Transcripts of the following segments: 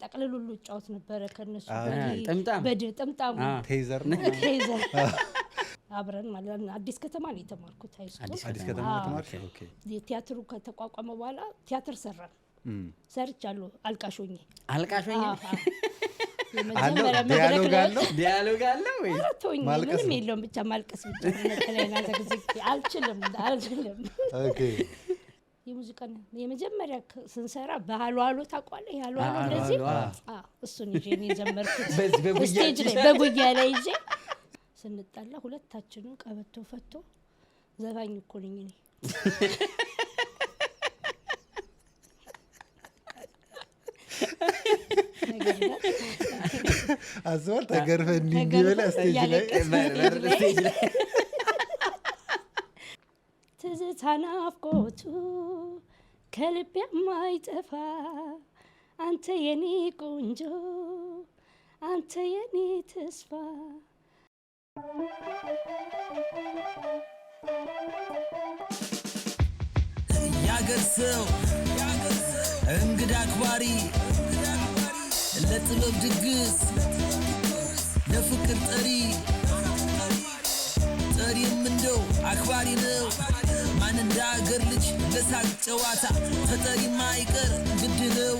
ጠቅልሉ ጫውት ነበር ከነሱ ጥምጣም ቴዘር ነው ቴዘር አብረን ማለት አዲስ ከተማ ነው የተማርኩት ሃይስኩል አዲስ ከተማ ተማርኩ ኦኬ ቲያትሩ ከተቋቋመ በኋላ ቲያትር ሰራን ሰርቻለሁ አልቃሾኝ የመጀመሪያ መድረክ ዲያሎግ አለ ወይ ምንም የለውም ብቻ ማልቀስ ብቻ ነጠላና ዘግዝግ አልችልም ኦኬ የሙዚቃ የመጀመሪያ ስንሰራ ባህሏሎ ታቋለ ያሏሎ እንደዚህ እሱን ይዤ ነው የጀመርኩት ስቴጅ ላይ በጉያ ላይ ይዤ ስንጣላ ሁለታችንን ቀበቶ ፈቶ ዘፋኝ እኮ ነኝ እኔ አዝዋል ተገርፈን እንዲበላ ስቴጅ ላይ ትዝታናፍቆቱ ከልቤ የማይጠፋ አንተ የኔ ቆንጆ አንተ የኔ ተስፋ ያገር ሰው እንግዳ አክባሪ ለጥበብ ድግስ ለፍቅር ጠሪም እንደው አክባሪ ነው ማን እንደ አገር ልጅ ለሳቅ ጨዋታ ተጠሪ ማይቀር ግድ ነው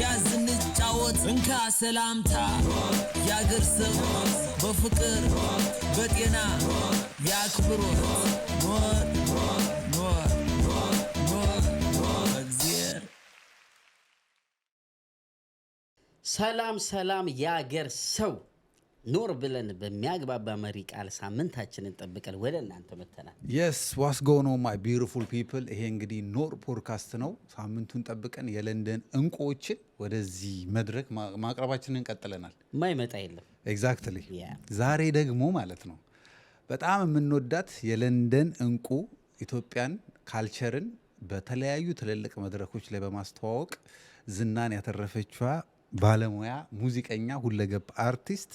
ያዝን ጫወት እንካ ሰላምታ ያገር ሰው በፍቅር በጤና ያክብሮ ኖር እግዚአብሔር ሰላም ያገር ሰው ኖር ብለን በሚያግባባ መሪ ቃል ሳምንታችንን ጠብቀን ወደ እናንተ መተናል። yes what's going on my beautiful people ይሄ እንግዲህ ኖር ፖድካስት ነው። ሳምንቱን ጠብቀን የለንደን እንቁዎችን ወደዚህ መድረክ ማቅረባችንን ቀጥለናል። ማይመጣ የለም exactly ዛሬ ደግሞ ማለት ነው በጣም የምንወዳት የለንደን እንቁ ኢትዮጵያን ካልቸርን በተለያዩ ትልልቅ መድረኮች ላይ በማስተዋወቅ ዝናን ያተረፈችዋ ባለሙያ ሙዚቀኛ ሁለገብ አርቲስት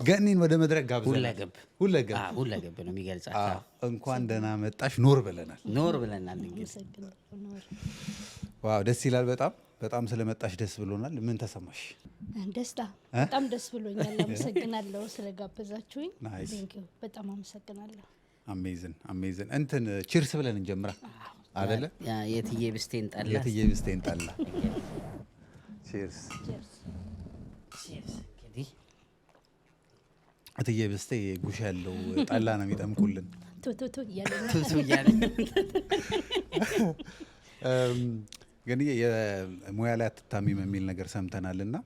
ገኒን ወደ መድረክ ጋብዘናል። ሁለገብ ነው የሚገልጻት። እንኳን ደህና መጣሽ ኖር ብለናል። እንግዲህ ዋው ደስ ይላል። በጣም ስለመጣሽ ደስ ብሎናል። ምን ተሰማሽ? ደስታ በጣም ደስ ብሎኛል። አመሰግናለሁ ስለጋበዛችሁኝ። በጣም አመሰግናለሁ። አሜዚንግ እንትን ቺርስ ብለን እንጀምራ አይደለ? የትዬ ብስቴን ጠላ ቺርስ እትዬ ብስቴ ጉሽ ያለው ጠላ ነው የሚጠምቁልን። ቱቱቱ ግን የሙያ ላይ አትታሚም የሚል ነገር ሰምተናልና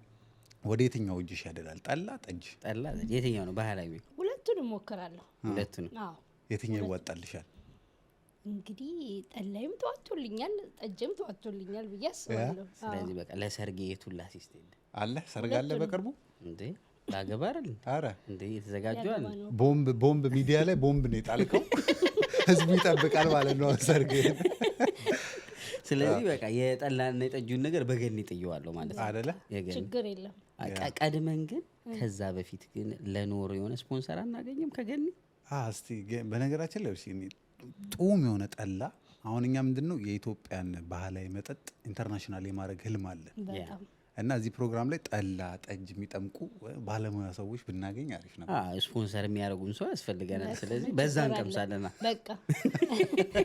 ወደ የትኛው እጅሽ ያደላል? ጠላ ጠጅ የትኛው ነው ባህላዊ? ሁለቱንም ሞክራለሁ። አዎ የትኛው ይዋጣልሻል? እንግዲህ ጠላይም ተዋጥቶልኛል ጠጅም ተዋጥቶልኛል ብዬ አስባለሁ። ስለዚህ በቃ ለሰርግ የቱላ ሲስተም አለ። ሰርግ አለ በቅርቡ እንዴ? ላገባረል አረ እንዴ የተዘጋጀዋል። ቦምብ ሚዲያ ላይ ቦምብ ነው የጣልከው። ህዝቡ ይጠብቃል ማለት ነው ሰርግ። ስለዚህ በቃ የጠላና የጠጁን ነገር በገኒ ጥየዋለሁ ማለት ነው አይደለ? ችግር የለም። ቀድመን ግን ከዛ በፊት ግን ለኖር የሆነ ስፖንሰር አናገኝም ከገኒ? እስቲ በነገራችን ላይ ጡም የሆነ ጠላ አሁን እኛ ምንድነው የኢትዮጵያን ባህላዊ መጠጥ ኢንተርናሽናል የማድረግ ህልም አለ እና እዚህ ፕሮግራም ላይ ጠላ ጠጅ የሚጠምቁ ባለሙያ ሰዎች ብናገኝ አሪፍ ነበር። ስፖንሰር የሚያደርጉን ሰው ያስፈልገናል። ስለዚህ በዛ እንቀምሳለና በቃ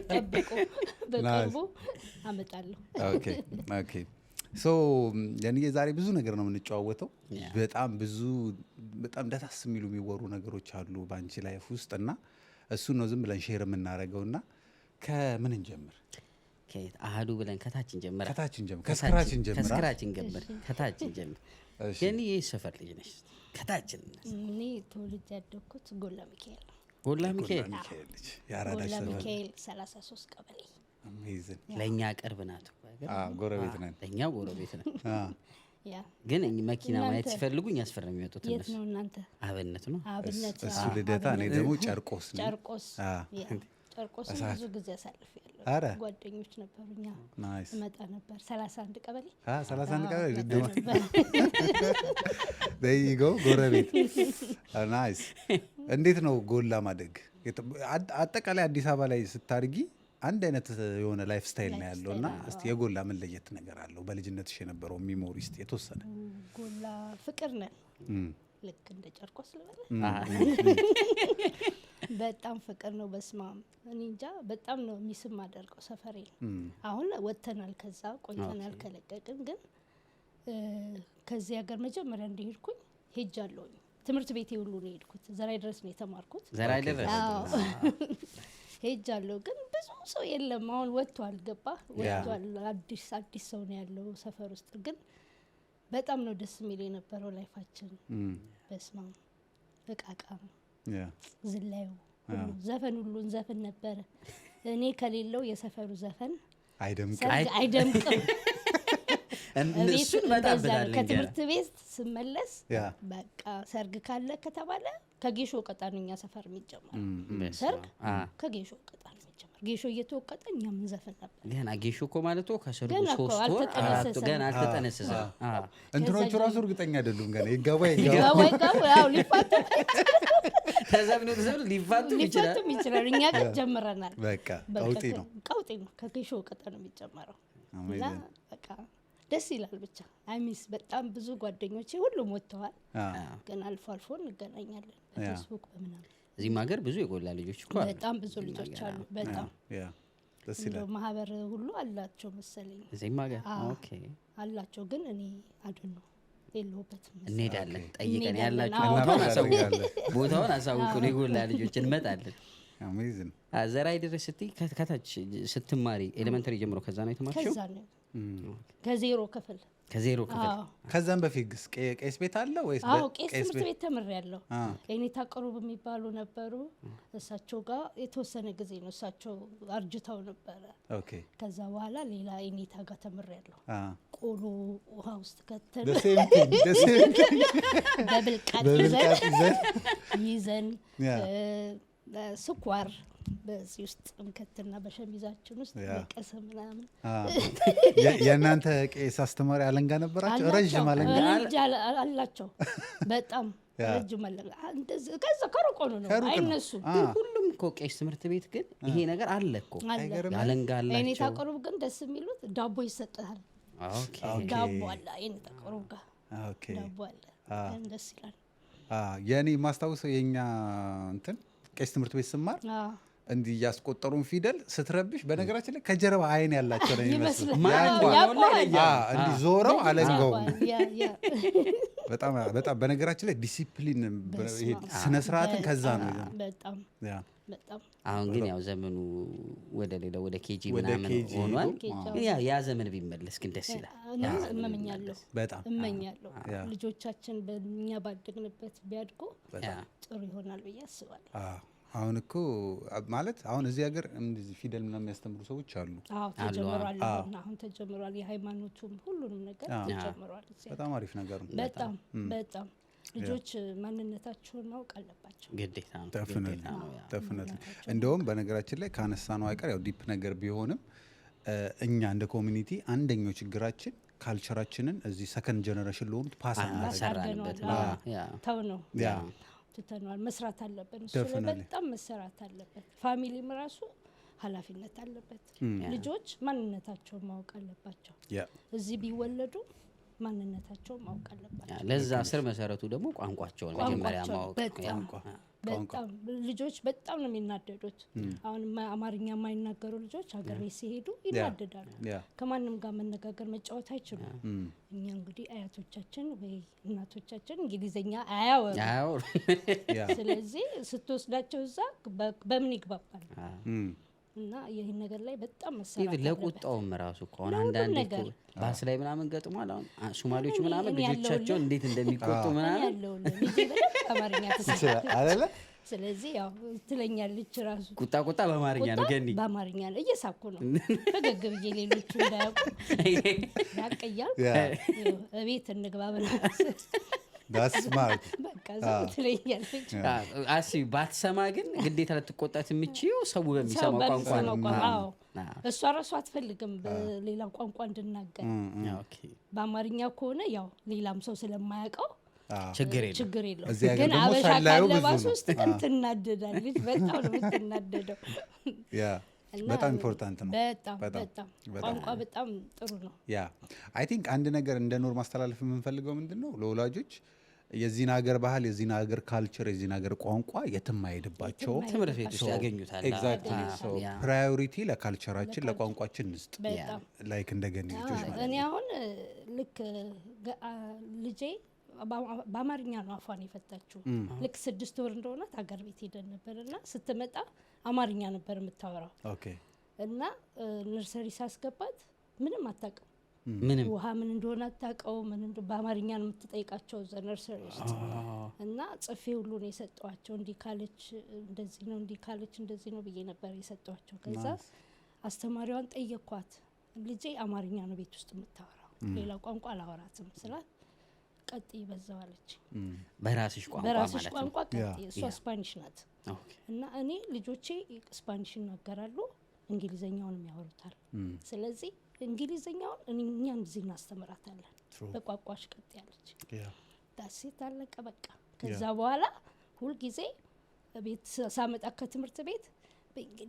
ጠብቁ በቅርቡ አመጣለሁ። ኦኬ ሶ ዛሬ ብዙ ነገር ነው የምንጨዋወተው። በጣም ደስ የሚሉ የሚወሩ ነገሮች አሉ ባንቺ ላይፍ ውስጥ እና እሱ ነው ዝም ብለን ሼር የምናደርገውና ከምን እንጀምር? አሃዱ ብለን ከታችን ጀምራ ከስክራችን ጀምር። የኔ ሰፈር ልጅ ነሽ? ከታችን እኔ ተወልጄ ያደግኩት ጎላ ሚካኤል ልጅ ያራዳ ሚካኤል 33 ቀበሌ። አሜዚንግ ለኛ ቅርብ ናት። ጎረቤት ነን። ለኛ ጎረቤት ነን። ግን መኪና ማየት ሲፈልጉኝ ያስፈራም የሚወጡት የት ነው እናንተ? አብነት ነው። እሱ ልደታ፣ እኔ ደግሞ ጨርቆስ ብዙ ጊዜ አሳልፌያለሁ። ጓደኞች ነበሩኛ እመጣ ነበር 31 ቀበሌ 31 ቀበሌ ደይጎ ጎረቤት። ናይስ። እንዴት ነው ጎላ ማደግ? አጠቃላይ አዲስ አበባ ላይ ስታርጊ አንድ አይነት የሆነ ላይፍ ስታይል ነው ያለውና እስቲ የጎላ ምን ለየት ነገር አለው በልጅነትሽ የነበረው ሚሞሪ ውስጥ የተወሰነ? ጎላ ፍቅር ነን ልክ እንደ ጨርቆስ ልበለ በጣም ፍቅር ነው። በስማም እኔ እንጃ በጣም ነው ሚስም አደርገው ሰፈሬ። አሁን ወጥተናል ከዛ ቆይተናል ከለቀቅን፣ ግን ከዚህ ሀገር መጀመሪያ እንደሄድኩኝ ሄጃለሁኝ። ትምህርት ቤቴ ሁሉ ነው የሄድኩት። ዘራይ ድረስ ነው የተማርኩት። ዘራይ ድረስ ሄጃለሁ፣ ግን ብዙ ሰው የለም። አሁን ወጥቷል፣ ገባ ወጥቷል። አዲስ ሰው ነው ያለው ሰፈር ውስጥ። ግን በጣም ነው ደስ የሚል የነበረው ላይፋችን። በስማም እቃቃ ዝላዩ ሁሉ ዘፈን ሁሉ እንዘፍን ነበረ። እኔ ከሌለው የሰፈሩ ዘፈን አይደምቅም። እሱን መጣበታል። ከትምህርት ቤት ስመለስ በቃ ሰርግ ካለ ከተባለ ከጌሾ ቀጣ ነው እኛ ሰፈር የሚጀመር። ሰርግ ከጌሾ ቀጣ ነው የሚጀመር። ጌሾ እየተወቀጠ እኛ ምን ዘፈን ነበር። ገና ጌሾ እኮ ማለት ነው ከሰርጉ 3 ወር 4 ገና አልተጠነሰሰም። እንትኖቹ ራሱ እርግጠኛ አይደሉም ገና ይጋባ ያው ሊፋቱ ተዘብኑ ሊፋቱም ይችላል። እኛ ግን ጀምረናል። በቃ ቀውጤ ነው ከጌሾ ቀጣ ነው የሚጀመረው። እና በቃ ደስ ይላል ብቻ። አይሚስ በጣም ብዙ ጓደኞቼ ሁሉም ወጥተዋል፣ ግን አልፎ አልፎ እንገናኛለን በፌስቡክ በምናምን። እዚህም ሀገር ብዙ የጎላ ልጆች እኮ አሉ። በጣም ብዙ ልጆች አሉ። በጣም ደስ ይላል። ማህበር ሁሉ አላቸው መሰለኝ። እዚህም ሀገር ኦኬ አላቸው፣ ግን እኔ አይደለም የለሁበትም። እንሄዳለን ጠይቀን ያላችሁ ቦታውን አሳውቁን። የጎላ ልጆች እንመጣለን። አሜዚንግ። ዘራይ ድረስ ስትይ ከታች ስትማሪ ኤሌመንተሪ ጀምሮ ከዛ ነው የተማርሽው? ከዛ ነው ከዜሮ ክፍል ከዛም በፊት ቄስ ቤት አለ ወይስ? ቄስ ትምህርት ቤት ተምሬያለሁ። የኔታ ቅሩብ የሚባሉ ነበሩ። እሳቸው ጋር የተወሰነ ጊዜ ነው፣ እሳቸው አርጅተው ነበረ። ከዛ በኋላ ሌላ የኔታ ጋር ተምሬያለሁ። ቆሎ ውሃ ውስጥ ከተን በብልቃጥ ይዘን ስኳር በዚህ ውስጥ እንከትና በሸሚዛችን ውስጥ ለቀሰ ምናምን። የእናንተ ቄስ አስተማሪ አለንጋ ነበራቸው? ረጅም አለንጋ አላቸው። በጣም ረጅም አለንጋ። እንደዚህ ከዛ ከሩቅ ነው አይነሱም። ሁሉም እኮ ቄስ ትምህርት ቤት ግን ይሄ ነገር አለ እኮ አለንጋ አላቸው። እኔ ታቀሩብ ግን ደስ የሚሉት ዳቦ ይሰጣል። ኦኬ ዳቦ አለ እኔ ታቀሩብ ጋር ዳቦ አለ። ደስ ይላል። የኔ ማስታወሰው የኛ እንትን ቄስ ትምህርት ቤት ስማር እንዲህ ያስቆጠሩን ፊደል ስትረብሽ፣ በነገራችን ላይ ከጀርባ አይን ያላቸው ነው የሚመስለው። እንዲህ ዞረው አለንጋው በጣም በነገራችን ላይ ዲሲፕሊን ስነ ስርዓትን ከዛ ነው በጣም። አሁን ግን ያው ዘመኑ ወደ ሌላ ወደ ኬጂ ምናምን ሆኗል። ያ ዘመን ቢመለስ ግን ደስ ይላል። እመኛለሁ በጣም እመኛለሁ። ልጆቻችን በእኛ ባደግንበት ቢያድጉ ጥሩ ይሆናል ብዬ አስባለሁ። አሁን እኮ ማለት አሁን እዚህ ሀገር እንደዚህ ፊደል ምናምን የሚያስተምሩ ሰዎች አሉ። ተጀምሯል። አሁን ተጀምሯል። የሃይማኖቱም ሁሉንም ነገር ተጀምሯል። በጣም አሪፍ ነገር ነው። በጣም ልጆች ማንነታቸውን ማወቅ አለባቸው። ግዴታ ነው። ደፍነት እንደውም በነገራችን ላይ ካነሳ ነው አይቀር ያው ዲፕ ነገር ቢሆንም እኛ እንደ ኮሚኒቲ አንደኛው ችግራችን ካልቸራችንን እዚህ ሰከንድ ጀነሬሽን ለሆኑት ፓስ አናደርግበት ተው ነው ትተናል። መስራት አለበት። እሱ ላይ በጣም መስራት አለበት። ፋሚሊም ራሱ ኃላፊነት አለበት። ልጆች ማንነታቸውን ማወቅ አለባቸው። እዚህ ቢወለዱ ማንነታቸውን ማወቅ አለባቸው። ለዛ ስር መሰረቱ ደግሞ ቋንቋቸውን መጀመሪያ ማወቅ። በጣም ልጆች በጣም ነው የሚናደዱት። አሁን አማርኛ የማይናገሩ ልጆች ሀገር ቤት ሲሄዱ ይናደዳሉ። ከማንም ጋር መነጋገር መጫወት አይችሉም። እኛ እንግዲህ አያቶቻችን ወይ እናቶቻችን እንግሊዝኛ አያወሩ። ስለዚህ ስትወስዳቸው እዛ በምን ይግባባል? እና ይህን ነገር ላይ በጣም መሰራት አለበት። ለቁጣውም ራሱ ከሆነ አንዳንዴ ባስ ላይ ምናምን ገጥሟል። አሁን ሶማሌዎች ምናምን ልጆቻቸው እንዴት እንደሚቆጡ ምናምን አማርኛ ትችላለህ። ስለዚህ ያው ትለኛለች ራሱ ቁጣ በአማርኛ ነው። ገኒ በአማርኛ ነው። እየሳኩ ነው ፈገግ ብዬ ሌሎቹ እንዳያውቁ ያቀያል። እቤት እንግባ ብለናል። ዳስማርት በቃ ዘው ትለኛለች። አሲ ባትሰማ ግን ግዴታ ልትቆጣት የምችው ሰው በሚሰማው ቋንቋ ነው። እሷ ራሱ አትፈልግም በሌላ ቋንቋ እንድናገር። በአማርኛ ከሆነ ያው ሌላም ሰው ስለማያውቀው ችግር የለው። ግን አበሻ ካለባስ ውስጥ ትናደዳለች። በጣም ነው የምትናደደው። በጣም ኢምፖርታንት ነው። በጣም ቋንቋ በጣም ጥሩ ነው። ያ አይ ቲንክ አንድ ነገር እንደ ኖር ማስተላለፍ የምንፈልገው ምንድነው ለወላጆች የዚህን ሀገር ባህል የዚህን ሀገር ካልቸር የዚህን ሀገር ቋንቋ የትም አይሄድባቸው ትምህርት ቤት ውስጥ ያገኙታል። ኤግዛክትሊ ሶ ፕራዮሪቲ ለካልቸራችን ለቋንቋችን እንስጥ ላይክ እንደገና ልጆች ማለት እኔ አሁን ልክ ልጄ በአማርኛ ነው አፏን የፈታችው። ልክ 6 ወር እንደሆነ ሀገር ቤት ሄደን ነበርና ስትመጣ አማርኛ ነበር የምታወራው። ኦኬ እና ነርሰሪ ሳስገባት ምንም አታውቅም። ምንም ውሃ ምን እንደሆነ አታውቀው። በአማርኛ ነው የምትጠይቃቸው እዛ ነርሰሪ ውስጥ። እና ጽፌ ሁሉ ነው የሰጠኋቸው። እንዲህ ካለች እንደዚህ ነው፣ እንዲህ ካለች እንደዚህ ነው ብዬ ነበር የሰጠኋቸው። ከዛ አስተማሪዋን ጠየኳት፣ ልጄ አማርኛ ነው ቤት ውስጥ የምታወራው ሌላ ቋንቋ አላወራትም ስላት ቀጥይ በዛው አለች። በራስሽ ቋንቋ ቀጥይ። እሷ ስፓኒሽ ናት። እና እኔ ልጆቼ ስፓኒሽ ይናገራሉ፣ እንግሊዘኛውንም ያወሩታል። ስለዚህ እንግሊዘኛውን እኛ እንደዚህ እናስተምራታለን። በቋንቋሽ ቀጥ ያለች ዳሴት አለቀ በቃ። ከዛ በኋላ ሁሉ ጊዜ ቤት ሳመጣ ከትምህርት ቤት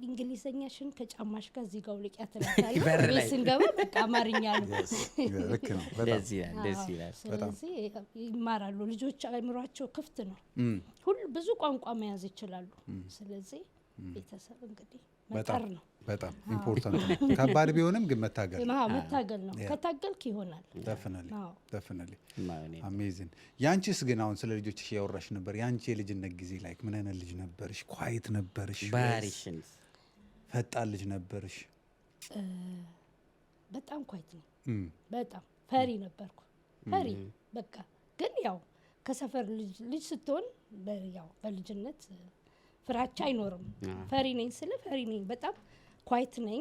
እንግሊዘኛሽን ከጫማሽ ጋር እዚህ ጋር ልቂያ ትላታለች። ቤት ስንገባ በቃ አማርኛ ነው። ልክ ነው። ደስ ይላል። ስለዚህ ይማራሉ ልጆች፣ አእምሯቸው ክፍት ነው። ሁሉ ብዙ ቋንቋ መያዝ ይችላሉ። ስለዚህ ቤተሰብ እንግዲህ መጣር ነው። በጣም ኢምፖርታንት ነው። ከባድ ቢሆንም ግን መታገል ነው። ከታገልክ ይሆናል። definitely amazing። ያንቺስ ግን አሁን ስለ ልጆችሽ ያወራሽ ነበር። ያንቺ የልጅነት ጊዜ ላይክ ምን አይነት ልጅ ነበርሽ? ኳይት ነበርሽ? ባሪሽን ፈጣን ልጅ ነበርሽ? በጣም ኳይት ነው። በጣም ፈሪ ነበርኩ። ፈሪ በቃ። ግን ያው ከሰፈር ልጅ ስትሆን ያው በልጅነት ፍራቻ አይኖርም። ፈሪ ነኝ ስለ ፈሪ ነኝ፣ በጣም ኳይት ነኝ።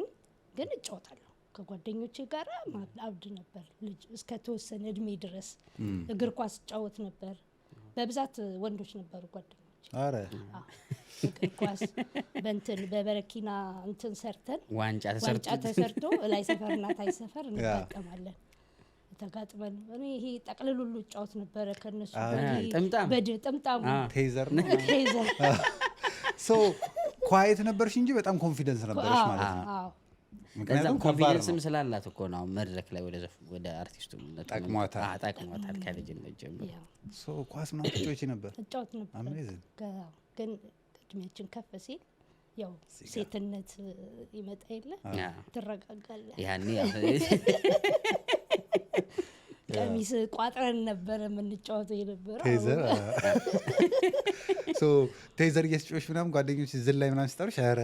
ግን እጫወታለሁ ከጓደኞቼ ጋር አብድ ነበር ልጅ እስከ ተወሰነ እድሜ ድረስ። እግር ኳስ እጫወት ነበር። በብዛት ወንዶች ነበሩ ጓደኞቼ። አረ እግር ኳስ በበረኪና ሰርተን ዋንጫ ተሰርቶ ላይ ሰፈርና ታይ ሰፈር እንጋጠማለን። ተጋጥመን እኔ ይሄ ጠቅልል ሁሉ እጫወት ነበር ከነሱ ጥምጣም ቴዘር ነው። ሶ ኳይት ነበርሽ እንጂ በጣም ኮንፊደንስ ነበርሽ ማለት ነው። ምክንያቱም ኮንፊደንስም ስላላት እኮ ነው መድረክ ላይ ወደ አርቲስቱ ጠቅሟታል ከልጅነት ጀምሮ። ሶ ኳስ ምናምን ትጫወቺ ነበር? እጫወት ነበር። ግን እድሜያችን ከፍ ሲል ያው ሴትነት ይመጣ የለ ትረጋጋለህ። ያኔ ቀሚስ ቋጥረን ነበር የምንጫወተው የነበረው። ቴዘር ቴዘር እየተጫወች ምናምን ጓደኞች ዝል ላይ ምናምን ሲጠሩሽ ኧረ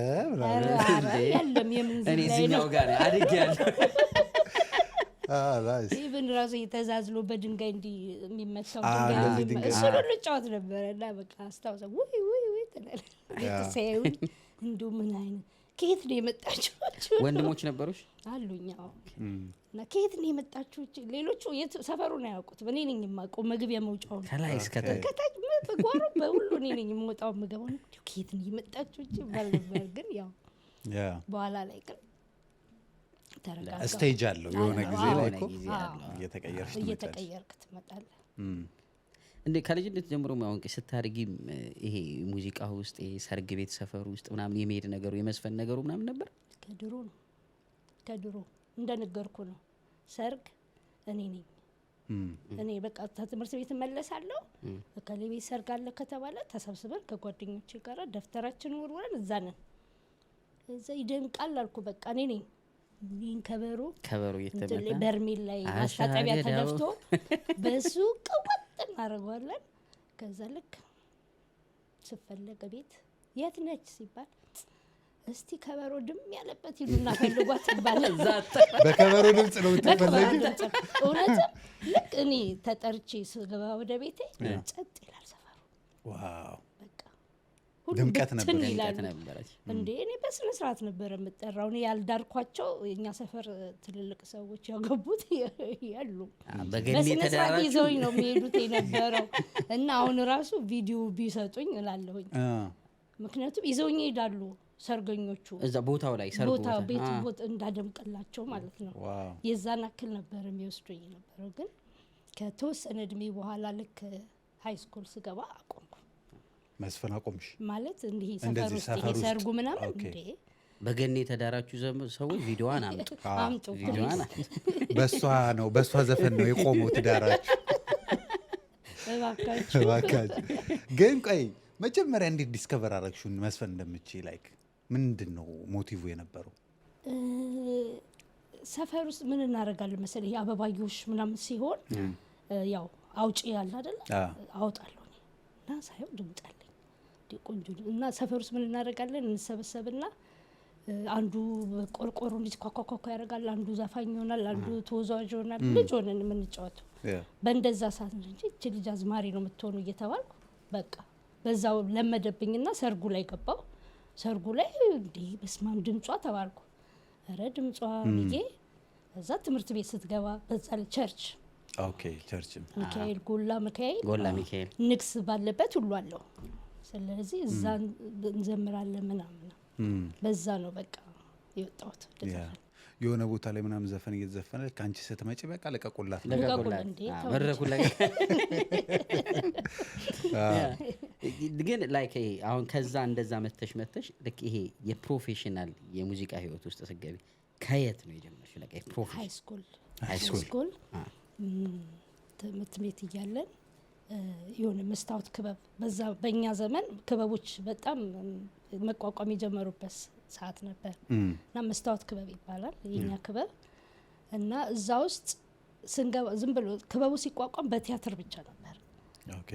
የለም የምን ዝል ላይ ነው። እዚህኛው ጋር አድጌያለሁ። ኢቭን ራሱ የተዛዝሎ በድንጋይ እንዲህ የሚመታው ድንጋይ እሱን ሁሉ እጫወት ነበረ። እና በቃ አስታውሰው ውይ ትላለህ። ቤተሰቡን እንዲሁ ምን አይነት ከየት ነው የመጣችሁት? ወንድሞች ነበሩሽ? አሉኝ። እና ከየት ነው የመጣችሁት? ሌሎቹ ሰፈሩን አያውቁት። እኔ ነኝ የማውቀው መግቢያ መውጫው ከላይ እስከ ታች በጓሮ በሁሉ እኔ ነኝ የምወጣው የምገባው። ከየት ነው የመጣችሁት ይባል ነበር። ግን ያው በኋላ ላይ ግን ተረጋጋ። ስቴጅ አለው የሆነ ጊዜ ላይ እኮ እየተቀየርክ ትመጣለህ። እንዴ ከልጅነት ጀምሮ ማውንቅ ስታርጊ ይሄ ሙዚቃ ውስጥ ይሄ ሰርግ ቤት ሰፈር ውስጥ ምናምን የመሄድ ነገሩ የመስፈን ነገሩ ምናምን ነበር? ከድሮ እንደነገርኩ ነው። ሰርግ እኔ ነኝ። እኔ በቃ ትምህርት ቤት እመለሳለሁ። በቃ ለቤት ሰርግ አለ ከተባለ ተሰብስበን ከጓደኞቼ ጋር ደፍተራችን ወርወረን እዛ ነን። እዛ ይደምቃል አልኩ። በቃ እኔ ነኝ። ይህን ከበሮ እየተመታ በርሜል ላይ ማስታጠቢያ ተደፍቶ በሱ ቀወጥ እናደርገዋለን። ከዛ ልክ ስፈለገ ቤት የት ነች ሲባል እስቲ ከበሮ ድም ያለበት ይሉና ፈልጓት ይባላል። በከበሮ ድምጽ ነው ተፈለገ። እውነትም ልክ እኔ ተጠርቼ ስገባ ወደ ቤቴ ጸጥ ይላል ሰፈሩ። ዋው በቃ ድምቀት ነበር እንዴ! እኔ በስነ ስርዓት ነበር የምጠራው። እኔ ያልዳርኳቸው የኛ ሰፈር ትልልቅ ሰዎች ያገቡት ያሉ በስነ ስርዓት ይዘውኝ ነው የሚሄዱት የነበረው። እና አሁን ራሱ ቪዲዮ ቢሰጡኝ እላለሁኝ። ምክንያቱም ይዘውኝ ይሄዳሉ ሰርገኞቹ እዛ ቦታው ላይ ሰርጉ ቦታ እንዳደምቅላቸው ማለት ነው። የዛን አክል ነበር የሚወስዱኝ የነበረው። ግን ከተወሰነ እድሜ በኋላ ልክ ሃይ ስኩል ስገባ አቆምኩ። መስፈን አቆምሽ ማለት እንዲህ ሰፈር ውስጥ ሰርጉ ምናምን እንዴ በገኔ ተዳራችሁ ሰዎች ቪዲዮዋን አምጡ ቪዲዮዋን በሷ ዘፈን ነው የቆመው ትዳራችሁ። እባካችሁ ግን ቆይ መጀመሪያ እንዴት ዲስከቨር አረግሽውን መስፈን እንደምትችይ ላይክ ምንድን ነው ሞቲቭ የነበረው? ሰፈር ውስጥ ምን እናደርጋለን መሰለኝ የአበባዮሽ ምናምን ሲሆን ያው አውጪ ያለ አይደል አወጣለሁ እና ሳይው ድምጣለኝ ቆንጆ እና ሰፈር ውስጥ ምን እናደርጋለን እንሰበሰብና አንዱ ቆርቆሮ ልጅ ኳኳኳኳ ያደርጋል፣ አንዱ ዘፋኝ ይሆናል፣ አንዱ ተወዛዋዥ ይሆናል። ልጅ ሆነን የምንጫወተው በእንደዛ ሰዓት ነው እንጂ እቺ ልጅ አዝማሪ ነው የምትሆነው እየተባልኩ በቃ በዛው ለመደብኝና ሰርጉ ላይ ገባው። ሰርጉ ላይ እንዴ በስማም ድምጿ ተባልኩ። አረ ድምጿ ብዬ እዛ ትምህርት ቤት ስትገባ በዛ ቸርች ቸርች ሚካኤል ጎላ ሚካኤል ንግስ ባለበት ሁሉ አለው። ስለዚህ እዛ እንዘምራለን ምናምን በዛ ነው በቃ የወጣሁት። የሆነ ቦታ ላይ ምናምን ዘፈን እየተዘፈነ ካንቺ ስትመጪ በቃ ለቀቁላት ግን ላይክ አሁን ከዛ እንደዛ መተሽ ልክ ይሄ የፕሮፌሽናል የሙዚቃ ህይወት ውስጥ ስትገቢ ከየት ነው የጀመርሽው? ለቀ ፕሮፌሽናል ሃይስኩል ትምህርት ቤት እያለን የሆነ መስታወት ክበብ በዛ በእኛ ዘመን ክበቦች በጣም መቋቋም የጀመሩበት ሰዓት ነበር እና መስታወት ክበብ ይባላል የኛ ክበብ እና እዛ ውስጥ ስንገባ ዝም ብሎ ክበቡ ሲቋቋም በቲያትር ብቻ ነበር።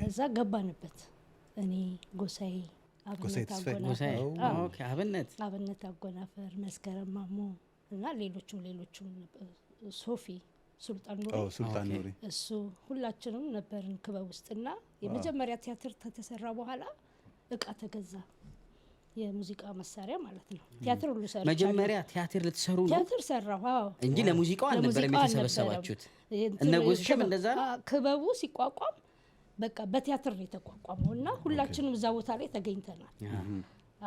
እዛ ገባንበት እኔ ጎሳዬ አብነት አጎናፈር መስከረም ማሞ እና ሌሎቹም ሶፊ ሱልጣን ኑሪ እሱ ሁላችንም ነበርን ክበብ ውስጥና የመጀመሪያ ቲያትር ተሰራ በኋላ እቃ ተገዛ የሙዚቃ መሳሪያ ማለት ነው። ቲያትር ሁሉ ሰራ መጀመሪያ ቲያትር ልትሰሩ ነው? ቲያትር ሰራው እንጂ ለሙዚቃው አልነበረም የተሰበሰባችሁት። እነጎስሽም እንደዛ ክበቡ ሲቋቋም በቃ በቲያትር ነው የተቋቋመው እና ሁላችንም እዛ ቦታ ላይ ተገኝተናል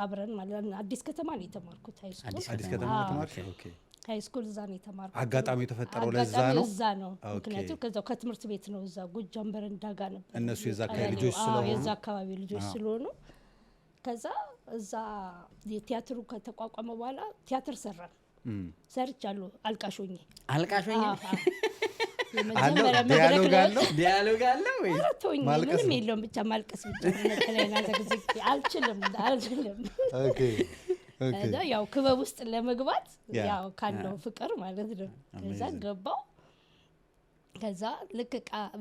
አብረን ማለት ነው። አዲስ ከተማ ነው የተማርኩት ሃይስኩል። አዲስ ከተማ ተማርኩ። ኦኬ ሃይስኩል እዛ ነው የተማርኩት። አጋጣሚ የተፈጠረው ለዛ ነው። እዛ ነው ምክንያቱም ከዛው ከትምህርት ቤት ነው እዛ ጎጃም በረንዳ ጋር ነበር። እነሱ የዛ አካባቢ ልጆች ስለሆኑ የዛ አካባቢ ልጆች ስለሆኑ ከዛ እዛ የቲያትሩ ከተቋቋመ በኋላ ቲያትር ሰራን። ሰርቻለሁ አልቃሾኝ ዲያሎግ አለ ወይ ምንም የለውም ብቻ ማልቀስ ብቻ ነጠላይና ተግዝክ አልችልም ኦኬ ከዛ ያው ክበብ ውስጥ ለመግባት ያው ካለው ፍቅር ማለት ነው። ከዛ ገባው። ከዛ ልክ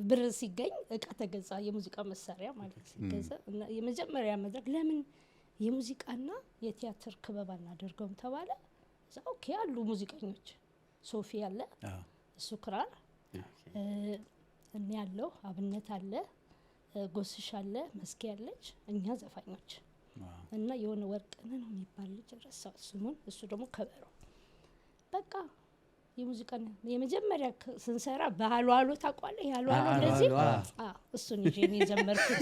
ብር ሲገኝ እቃ ተገዛ የሙዚቃ መሳሪያ ማለት ሲገዛ እና የመጀመሪያ መድረክ ለምን የሙዚቃና የቲያትር ክበብ አናደርገውም ተባለ። እዛ ኦኬ አሉ ሙዚቀኞች ሶፊ አለ እሱ ክራር እኔ ያለው አብነት አለ ጎስሽ አለ መስኪ ያለች እኛ ዘፋኞች እና የሆነ ወርቅነህ ነው የሚባል ልጅ ረሳው ስሙን እሱ ደግሞ ከበሮ በቃ የሙዚቃ የመጀመሪያ ስንሰራ በሃሏሎ ታውቃለህ ያሏሎ እንደዚህ እሱን ይዤ ነው የጀመርኩት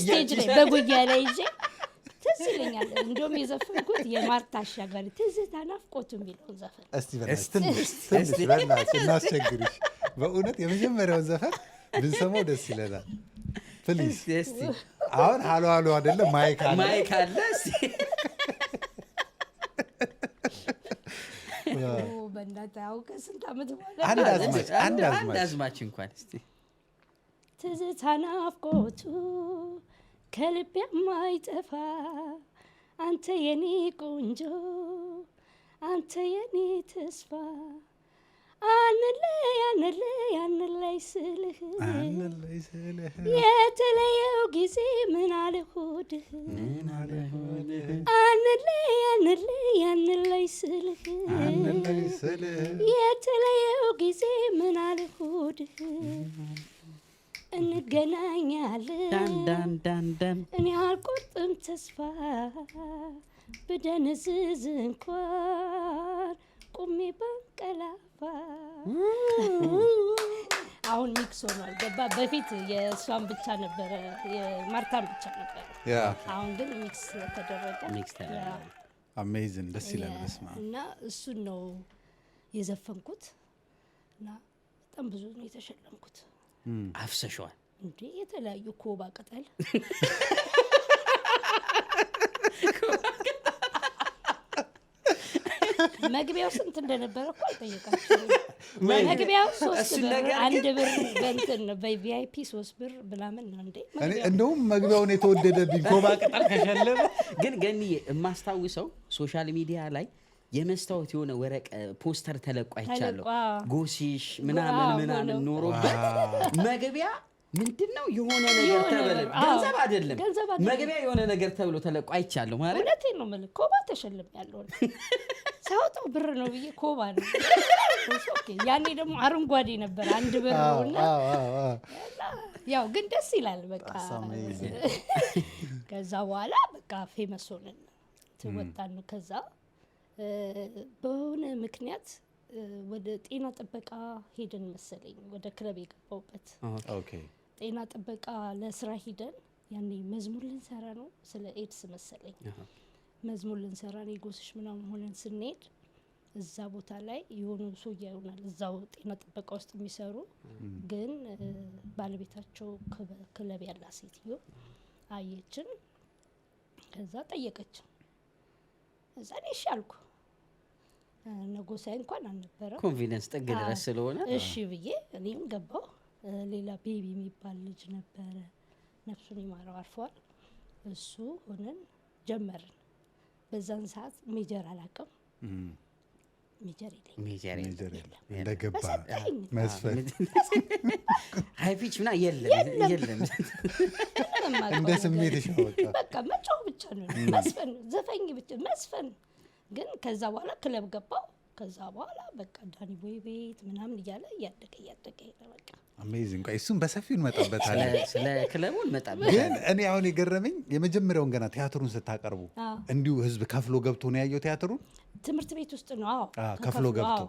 ስቴጅ ላይ በጉያ ላይ ይዤ ትዝ ይለኛል። እንደውም የዘፈንኩት የማርታ አሻጋሪ ትዝታ ናፍቆቱ የሚለውን ዘፈን እስቲ በእናትሽ እናስቸግርሽ በእውነት የመጀመሪያውን ዘፈን ብንሰማው ደስ ይለናል። ፕሊዝ እስቲ አሁን ሃሎ ሃሎ አይደለም ማይክ አለ እስቲ በእናትህ አውቀ ስንት ዓመት በኋላ አንድ አዝማች እንኳን እስቲ ትዝታ ናፍቆቱ ከልቤ የማይጠፋ አንተ የኔ ቆንጆ አንተ የኔ ተስፋ አንለይ ስልህ የተለየው ጊዜ ምን አለ ሆድህ አንለይ ስልህ የተለየው ጊዜ ምን አለ ሆድህ እንገናኛለን እኔ አልቆርጥም ተስፋ ብደነዝዝ እንኳን ቁሜ ባንቀላፋ። አሁን ሚክስ ሆኗል ገባ። በፊት የእሷን ብቻ ነበረ የማርታን ብቻ ነበረ። አሁን ግን ሚክስ ተደረገ። አሜዚንግ ደስ ይላል። በስማ እና እሱን ነው የዘፈንኩት እና በጣም ብዙ ነው የተሸለምኩት። አፍሰሽዋል እንዴ የተለያዩ ኮባ ቅጠል መግቢያው ስንት እንደነበረ እኮ አልጠየቃችሁም። መግቢያው 3 ብር 1 ብር በእንትን በቪአይፒ 3 ብር ምናምን ነው እንዴ። እንደውም መግቢያውን የተወደደብኝ ኮባ ቅጠል ከሸለበ ግን ገኒ የማስታውሰው ሶሻል ሚዲያ ላይ የመስታወት የሆነ ወረቀ ፖስተር ተለቆ አይቻለሁ። ጎሲሽ ምናምን ኖሮበት መግቢያ ምንድነው የሆነ ነገር ተበለ ገንዘብ አይደለም መግቢያ የሆነ ነገር ተብሎ ተለቆ አይቻለሁ ማለት እውነቴን ነው ማለት ኮባ ተሸልም ያለው ሳውጣው ብር ነው ብዬ ኮባ ነው። ኦኬ ያኔ ደግሞ አረንጓዴ ነበር 1 ብር ነውና ያው ግን ደስ ይላል በቃ። ከዛ በኋላ በቃ ፌመስ ሆነን ተወጣን። ከዛ በሆነ ምክንያት ወደ ጤና ጥበቃ ሄደን መሰለኝ ወደ ክለብ የገባውበት። ኦኬ ጤና ጥበቃ ለስራ ሄደን ያኔ መዝሙር ልንሰራ ነው ስለ ኤድስ መሰለኝ መዝሙር ልንሰራ ነው ጎስሽ ምናምን ሆነን ስንሄድ እዛ ቦታ ላይ የሆኑ ሰው ያዩናል እዛው ጤና ጥበቃ ውስጥ የሚሰሩ ግን ባለቤታቸው ክለብ ያላ ሴትዮ አየችን። ከዛ ጠየቀችን። እዛ እሺ አልኩ። ነጎሳይ እንኳን አልነበረ ኮንፊደንስ ጥግ ድረስ ስለሆነ እሺ ብዬ እኔም ገባው። ሌላ ቤቢ የሚባል ልጅ ነበረ ነፍሱን ይማረው አርፏል። እሱ ሆነን ጀመርን። በዛን ሰዓት ሜጀር አላውቅም ሜጀር የለም እንደገባ መስፈን ሃይ ፒች ምና የለም እንደ ስሜትሽ ነው በቃ መጫው ብቻ ነው መስፈን ዘፈኝ ብቻ መስፈን። ግን ከዛ በኋላ ክለብ ገባው። ከዛ በኋላ በቃ ዳኒ ቦይ ቤት ምናምን እያለ እያደገ በቃ አሜዚንግ። እሱን በሰፊው እንመጣበታለን ስለ ክለቡ እንመጣበት። ግን እኔ አሁን የገረመኝ የመጀመሪያውን ገና ቲያትሩን ስታቀርቡ እንዲሁ ህዝብ ከፍሎ ገብቶ ነው ያየው ቲያትሩን ትምህርት ቤት ውስጥ ነው ከፍሎ ገብቶ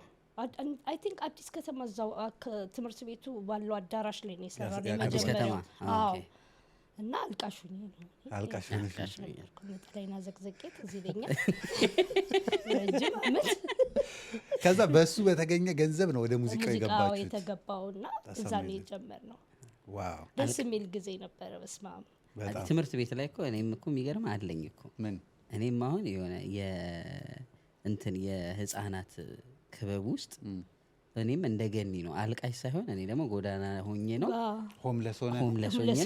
አይ ቲንክ አዲስ ከተማ እዛው ትምህርት ቤቱ ባለው አዳራሽ ላይ ነው የሰራው የመጀመሪያው። እና አልቃሹኝ ነው ነጠላይና ዘቅዘቄት እዚህ ለኛ ረጅም አመት። ከዛ በሱ በተገኘ ገንዘብ ነው ወደ ሙዚቃው የገባችሁት? የተገባውና እዛ ነው የጀመርነው። ዋው ደስ የሚል ጊዜ ነበረ። በስማም ትምህርት ቤት ላይ እኮ እኔም እኮ የሚገርም አለኝ እኮ ምን እኔም አሁን የሆነ እንትን የህፃናት ክበብ ውስጥ እኔም እንደገኒ ነው አልቃሽ ሳይሆን እኔ ደግሞ ጎዳና ሆኜ ነው ሆምለስ ሆኜ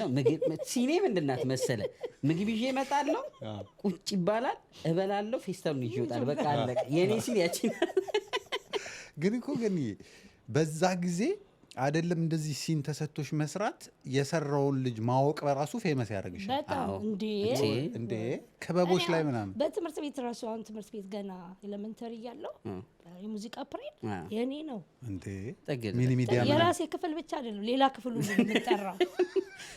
ነው። ምግብ ሲኔ ምንድናት መሰለ ምግብ ይዤ እመጣለሁ፣ ቁጭ ይባላል፣ እበላለሁ፣ ፌስታሉን ይዤ እወጣለሁ። በቃ አለቀ የኔ ሲኔ ያቺ። ግን እኮ ግን በዛ ጊዜ አይደለም እንደዚህ ሲን ተሰጥቶሽ መስራት የሰራውን ልጅ ማወቅ በራሱ ፌመስ ያደርግሻል። በጣም እንዴ ክበቦች ላይ ምናምን በትምህርት ቤት ራሱ አሁን ትምህርት ቤት ገና ኤሌመንተሪ ያለው የሙዚቃ ፕሬድ የኔ ነው እንዴ ሚኒ ሚዲያ የራሴ ክፍል ብቻ አይደለም ሌላ ክፍል ሁሉ የምጠራው።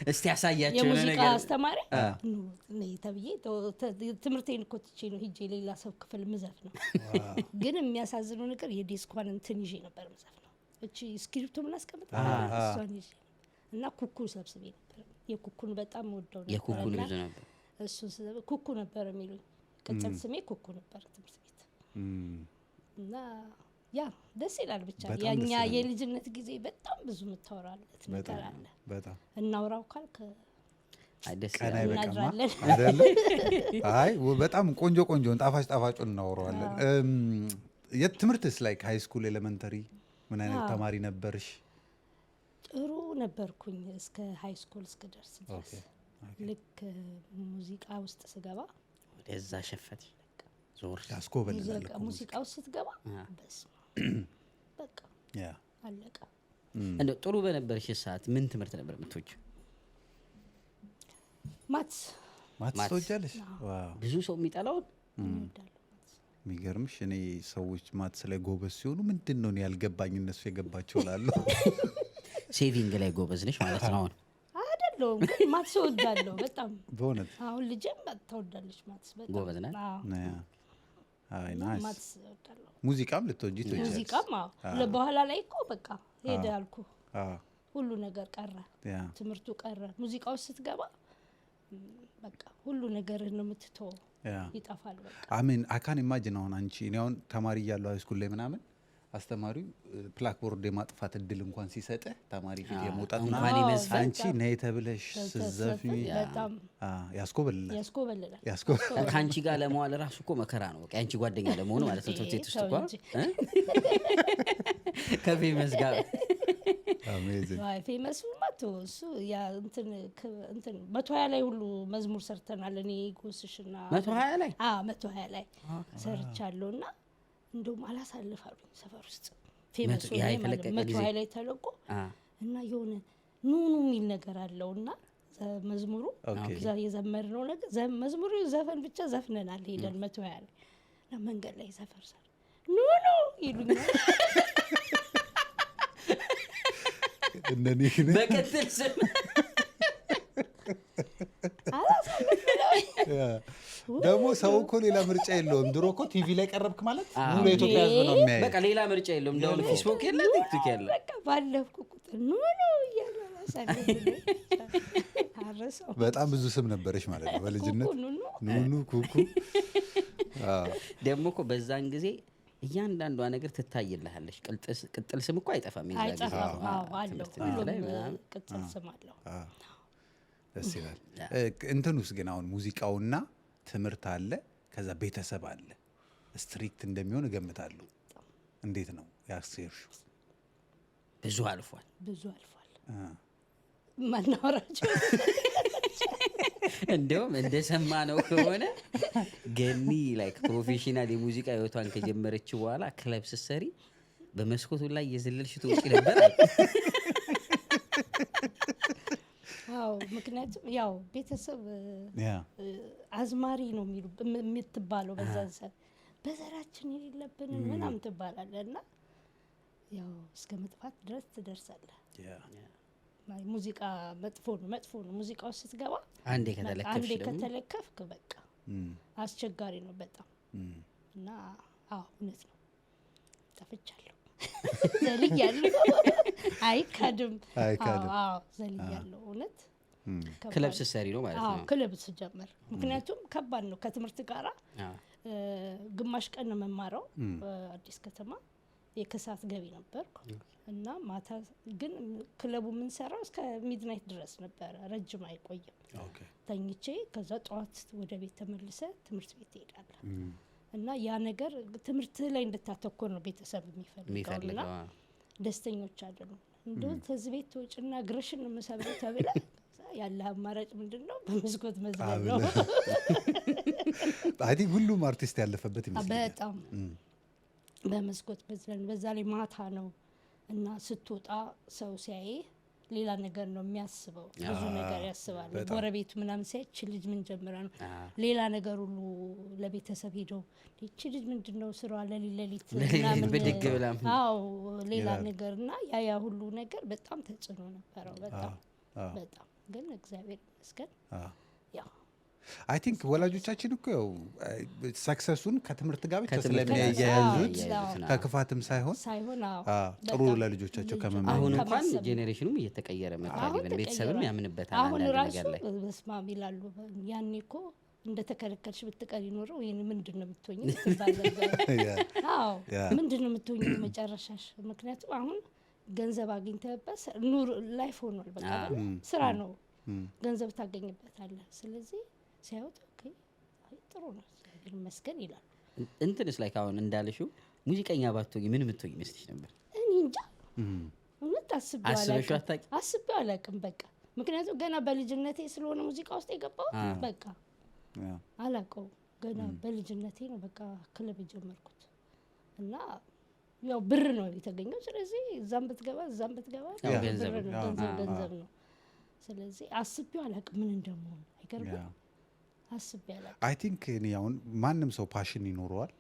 እስቲ ያሳያችሁ የሙዚቃ አስተማሪ ነው ተብዬ ትምህርቴን እኮ ትቼ ነው ሂጄ ሌላ ሰው ክፍል ምዘፍ ነው። ግን የሚያሳዝነው ነገር የዲስኳን እንትን ይዤ ነበር ምዘፍ ነው እቺ ስክሪፕቶ ምን አስቀምጥ እሷን ይዤ እና ኩኩ ሰብስቤ ነበር። የኩኩን በጣም ወደው ነበር። የኩኩን ብዙ ነበር እሱ ኩኩ ነበር የሚሉኝ። ቅጽል ስሜ ኩኩ ነበር ትምህርት ቤት። እና ያ ደስ ይላል ብቻ ያኛ የልጅነት ጊዜ በጣም ብዙ የምታወራለት ነገር አለ። በጣም እናውራው ካልክ ቀናይ በቃ አይ በጣም ቆንጆ ጣፋጩን እናወራዋለን። የትምህርትስ ላይ ሃይ ስኩል ኤሌመንተሪ ምን አይነት ተማሪ ነበርሽ? ጥሩ ነበርኩኝ እስከ ሃይ ስኩል እስከደርስ ድረስ። ልክ ሙዚቃ ውስጥ ስገባ ወደዛ ሸፈት ዞር ያስኮበልላል። ሙዚቃ ውስጥ ስትገባ በስመ በቃ ያ አለቀ። እንደው ጥሩ በነበርሽ ሰዓት ምን ትምህርት ነበር የምትወጂው? ማትስ ትወጃለሽ? ዋው ብዙ ሰው የሚጠላው የሚገርምሽ እኔ ሰዎች ማትስ ላይ ጎበዝ ሲሆኑ ምንድን ነው ያልገባኝ እነሱ የገባቸው ላሉ ሴቪንግ ላይ ጎበዝ ነሽ ማለት ነው? አሁን አይደለሁም ግን ማትስ እወዳለሁ በጣም በእውነት። አሁን ልጄም ትወዳለች ማትስ በጣም ጎበዝ ናት። አይ ናይስ። ማትስ እወዳለሁ። ሙዚቃም ልትወጂ ትወጃለሽ? ሙዚቃም በኋላ ላይ እኮ በቃ ሄደ አልኩ። ሁሉ ነገር ቀረ፣ ትምህርቱ ቀረ። ሙዚቃው ስትገባ በቃ ሁሉ ነገር ነው የምትተወው፣ ይጠፋል በቃ። አሜን አካን ኢማጂን አሁን አንቺ እኔ አሁን ተማሪ እያለሁ ሃይ ስኩል ላይ ምናምን አስተማሪው ብላክቦርድ የማጥፋት እድል እንኳን ሲሰጥህ ተማሪ ፊት የመውጣት እንኳን ይመስል አንቺ ነይ ተብለሽ ስትዘፍኚ ያስኮበልላል። ከአንቺ ጋር ለመዋል ራሱ እኮ መከራ ነው። በቃ አንቺ ጓደኛ ለመሆኑ ማለት ነው። ትምህርት ቤት ውስጥ እኮ ከፌመስ ጋር ፌመሱ ማቶ እሱ ያ እንትን 120 ላይ ሁሉ መዝሙር ሰርተናል። እኔ ጎስሽና 120 ላይ 120 ላይ ሰርቻለሁና እንደውም አላሳልፋሉኝ ሰፈር ውስጥ ፌመሱ ላይ ማለት 120 ላይ ተለቆ እና የሆነ ኑኑ የሚል ነገር አለውና መዝሙሩ የዘመርነው ነገር መዝሙሩ ዘፈን ብቻ ዘፍነናል። ሄደን 120 ላይ እና መንገድ ላይ ሰፈር ሰር ኑኑ ይሉኛል። እንደኔ በቅጥል ስም ደግሞ ሰው እኮ ሌላ ምርጫ የለውም። ድሮ እኮ ቲቪ ላይ ቀረብክ ማለት ሙሉ የኢትዮጵያ ሕዝብ ነው የሚያየው። በቃ ሌላ ምርጫ የለውም። እንደው ፌስቡክ የለ ቲክቶክ የለ በቃ ባለፍኩ ቁጥር ኑኑ በጣም ብዙ ስም ነበረሽ ማለት ነው በልጅነት። ኑኑ ኩኩ። ደግሞ እኮ በዛን ጊዜ እያንዳንዷ ነገር ትታይልሃለች። ቅጥል ስም እኮ አይጠፋም። አይጠፋም። አለው ሁሉም ቅጥል ስም አለው። ደስ ይላል። እንትኑስ ግን አሁን ሙዚቃውና ትምህርት አለ፣ ከዛ ቤተሰብ አለ። ስትሪክት እንደሚሆን እገምታለሁ። እንዴት ነው ያስርሽው? ብዙ አልፏል። ማናወራቸው እንደውም እንደሰማ ነው ከሆነ ገኒ ላይክ ፕሮፌሽናል የሙዚቃ ህይወቷን ከጀመረች በኋላ ክለብ ስትሰሪ በመስኮቱ ላይ የዘለልሽ ትወጪ ነበር። አዎ፣ ምክንያቱም ያው ቤተሰብ አዝማሪ ነው የምትባለው በዛን ሰዓት በዘራችን የሌለብንን ምናምን ትባላለና ያው እስከ መጥፋት ድረስ ትደርሳለህ። ሙዚቃ መጥፎ ነው። ሙዚቃ ውስጥ ስትገባ አንዴ ከተለከፍክ በቃ አስቸጋሪ ነው በጣም እና እውነት ነው ጠፍቻለሁ። ዘልያለሁ። አይካድም። ዘልያለሁ እውነት። ክለብ ስትሰሪ ነው ማለት ነው? ክለብ ስጀምር ምክንያቱም ከባድ ነው ከትምህርት ጋራ። ግማሽ ቀን ነው መማረው አዲስ ከተማ የከሳት ገቢ ነበርኩ እና ማታ ግን ክለቡ የምንሰራው እስከ ሚድናይት ድረስ ነበረ። ረጅም አይቆይም። ተኝቼ ከዛ ጠዋት ወደ ቤት ተመልሰ ትምህርት ቤት ትሄዳለህ እና ያ ነገር ትምህርት ላይ እንድታተኮር ነው ቤተሰብ የሚፈልገውና ደስተኞች አይደሉም። እንደው ከዚህ ቤት ወጭና ግረሽን መሰብረው ተብለ ያለ አማራጭ ምንድነው? በመስኮት መዝለል ነው። አዲ ሁሉም አርቲስት ያለፈበት ይመስላል። በጣም በመስኮት መዝለል። በዛ ላይ ማታ ነው እና ስትወጣ ሰው ሲያይ ሌላ ነገር ነው የሚያስበው። ብዙ ነገር ያስባል። ጎረቤቱ ምናምን ሲያች ልጅ ምን ጀምራ ነው ሌላ ነገር ሁሉ ለቤተሰብ ሄደው እቺ ልጅ ምንድነው ስራዋ ለሊት ምናምን በድግ ብላ ሌላ ነገርና ያ ሁሉ ነገር በጣም ተጽዕኖ ነበረው። በጣም ግን እግዚአብሔር ይመስገን ያው አይ ቲንክ ወላጆቻችን እኮ ያው ሰክሰሱን ከትምህርት ጋር ብቻ ስለሚያያዙት ከክፋትም ሳይሆን ጥሩ ለልጆቻቸው ከመመኘት አሁን እንኳን ጄኔሬሽኑም እየተቀየረ መጣ። ቤተሰብም ያምንበታል። አሁን ራሱ በስማም ይላሉ ያኔ እኮ እንደተከለከልሽ ብትቀር ይኖረው ይሄን ምንድነው የምትሆኚ ምንድነው የምትሆኚ መጨረሻሽ? ምክንያቱም አሁን ገንዘብ አግኝተህበት ኑር ላይፍ ሆኗል። በቃ ስራ ነው፣ ገንዘብ ታገኝበታለህ። ስለዚህ ሲያዩት ኦኬ ጥሩ ነው እግዚአብሔር ይመስገን ይላል። እንትንስ ላይ አሁን እንዳልሽው ሙዚቀኛ ባትሆኚ ምን የምትሆኚ መስልሽ ነበር? እኔ እንጃ እውነት አስቤው አላውቅም። በቃ ምክንያቱም ገና በልጅነቴ ስለሆነ ሙዚቃ ውስጥ የገባሁት በቃ አላውቀው ገና በልጅነቴ ነው በቃ ክለብ የጀመርኩት እና ያው ብር ነው የተገኘው። ስለዚህ እዛም ብትገባ ገንዘብ ነው። ስለዚህ አስቤው አላውቅም ምን እንደምሆን። አይገርምም? አስቤው አላውቅም። አይ ቲንክ እኔ አሁን ማንም ሰው ፓሽን ይኖረዋል።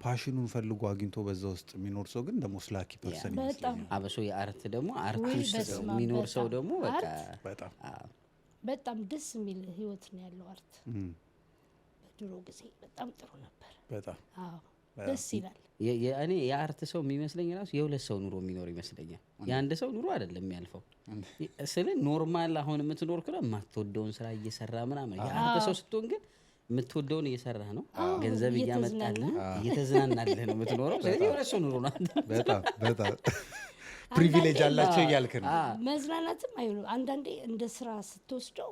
ፓሽኑን ፈልጎ አግኝቶ በዛ ውስጥ የሚኖር ሰው ግን ደግሞ ስላኪ ፐርሰን ይመስለኛል። አበሶ የአርት ደግሞ አርቲስት የሚኖር ሰው ደግሞ በጣም ደስ የሚል ህይወት ነው ያለው አርት። በድሮ ጊዜ በጣም ጥሩ ነበር። በጣም ደስ ይላል። እኔ የአርት ሰው የሚመስለኝ ራሱ የሁለት ሰው ኑሮ የሚኖር ይመስለኛል። የአንድ ሰው ኑሮ አይደለም የሚያልፈው። ስለ ኖርማል አሁን የምትኖር ከሆነ የማትወደውን ስራ እየሰራ ምናምን፣ የአርት ሰው ስትሆን ግን የምትወደውን እየሰራህ ነው፣ ገንዘብ እያመጣልህ እየተዝናናልህ ነው የምትኖረው። ስለዚህ የሆነ እሱ ኑሮ ነው። በጣም ፕሪቪሌጅ አላቸው እያልክ ነው። መዝናናትም አይሆንም። አንዳንዴ እንደ ስራ ስትወስደው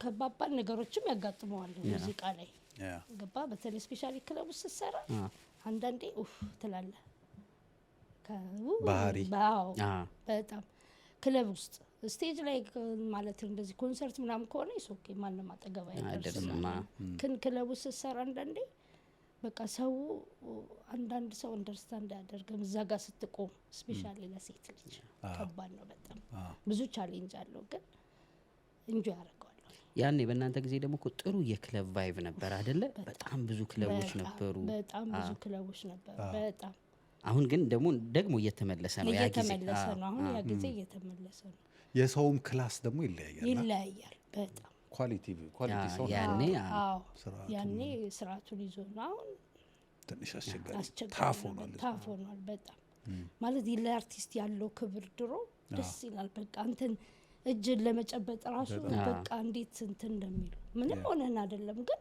ከባባድ ነገሮችም ያጋጥመዋል ሙዚቃ ላይ ገባ። በተለይ ስፔሻሊ ክለብ ውስጥ ስትሰራ አንዳንዴ ትላለህ ባህሪ በጣም ክለብ ውስጥ ስቴጅ ላይ ማለት እንደዚህ ኮንሰርት ምናምን ከሆነ ኦኬ ማንም አጠገብ አይደርስም። ግን ክለብ ውስጥ ስትሰራ አንዳንዴ በቃ ሰው አንዳንድ ሰው አንደርስታንድ አያደርግም እዛ ጋር ስትቆም። ስፔሻሊ ለሴት ልጅ ከባድ ነው በጣም ብዙ ቻሌንጅ አለው፣ ግን ኢንጆይ ያደርገዋል። ያኔ በእናንተ ጊዜ ደግሞ ጥሩ የክለብ ቫይብ ነበር አይደለ? በጣም ብዙ ክለቦች ነበሩ። በጣም ብዙ ክለቦች ነበሩ በጣም። አሁን ግን ደግሞ እየተመለሰ ነው። ያ ጊዜ አሁን ያ ጊዜ እየተመለሰ ነው። የሰውም ክላስ ደግሞ ይለያያል በጣም ኳሊቲ ሰው ያኔ ስርዓቱን ይዞ ነው። አሁን ትንሽ አስቸጋሪ ታፍ ሆኗል በጣም ማለት ለአርቲስት ያለው ክብር ድሮ ደስ ይላል። በቃ አንተን እጅን ለመጨበጥ ራሱ በቃ እንዴት እንትን እንደሚሉ ምንም ሆነን አይደለም፣ ግን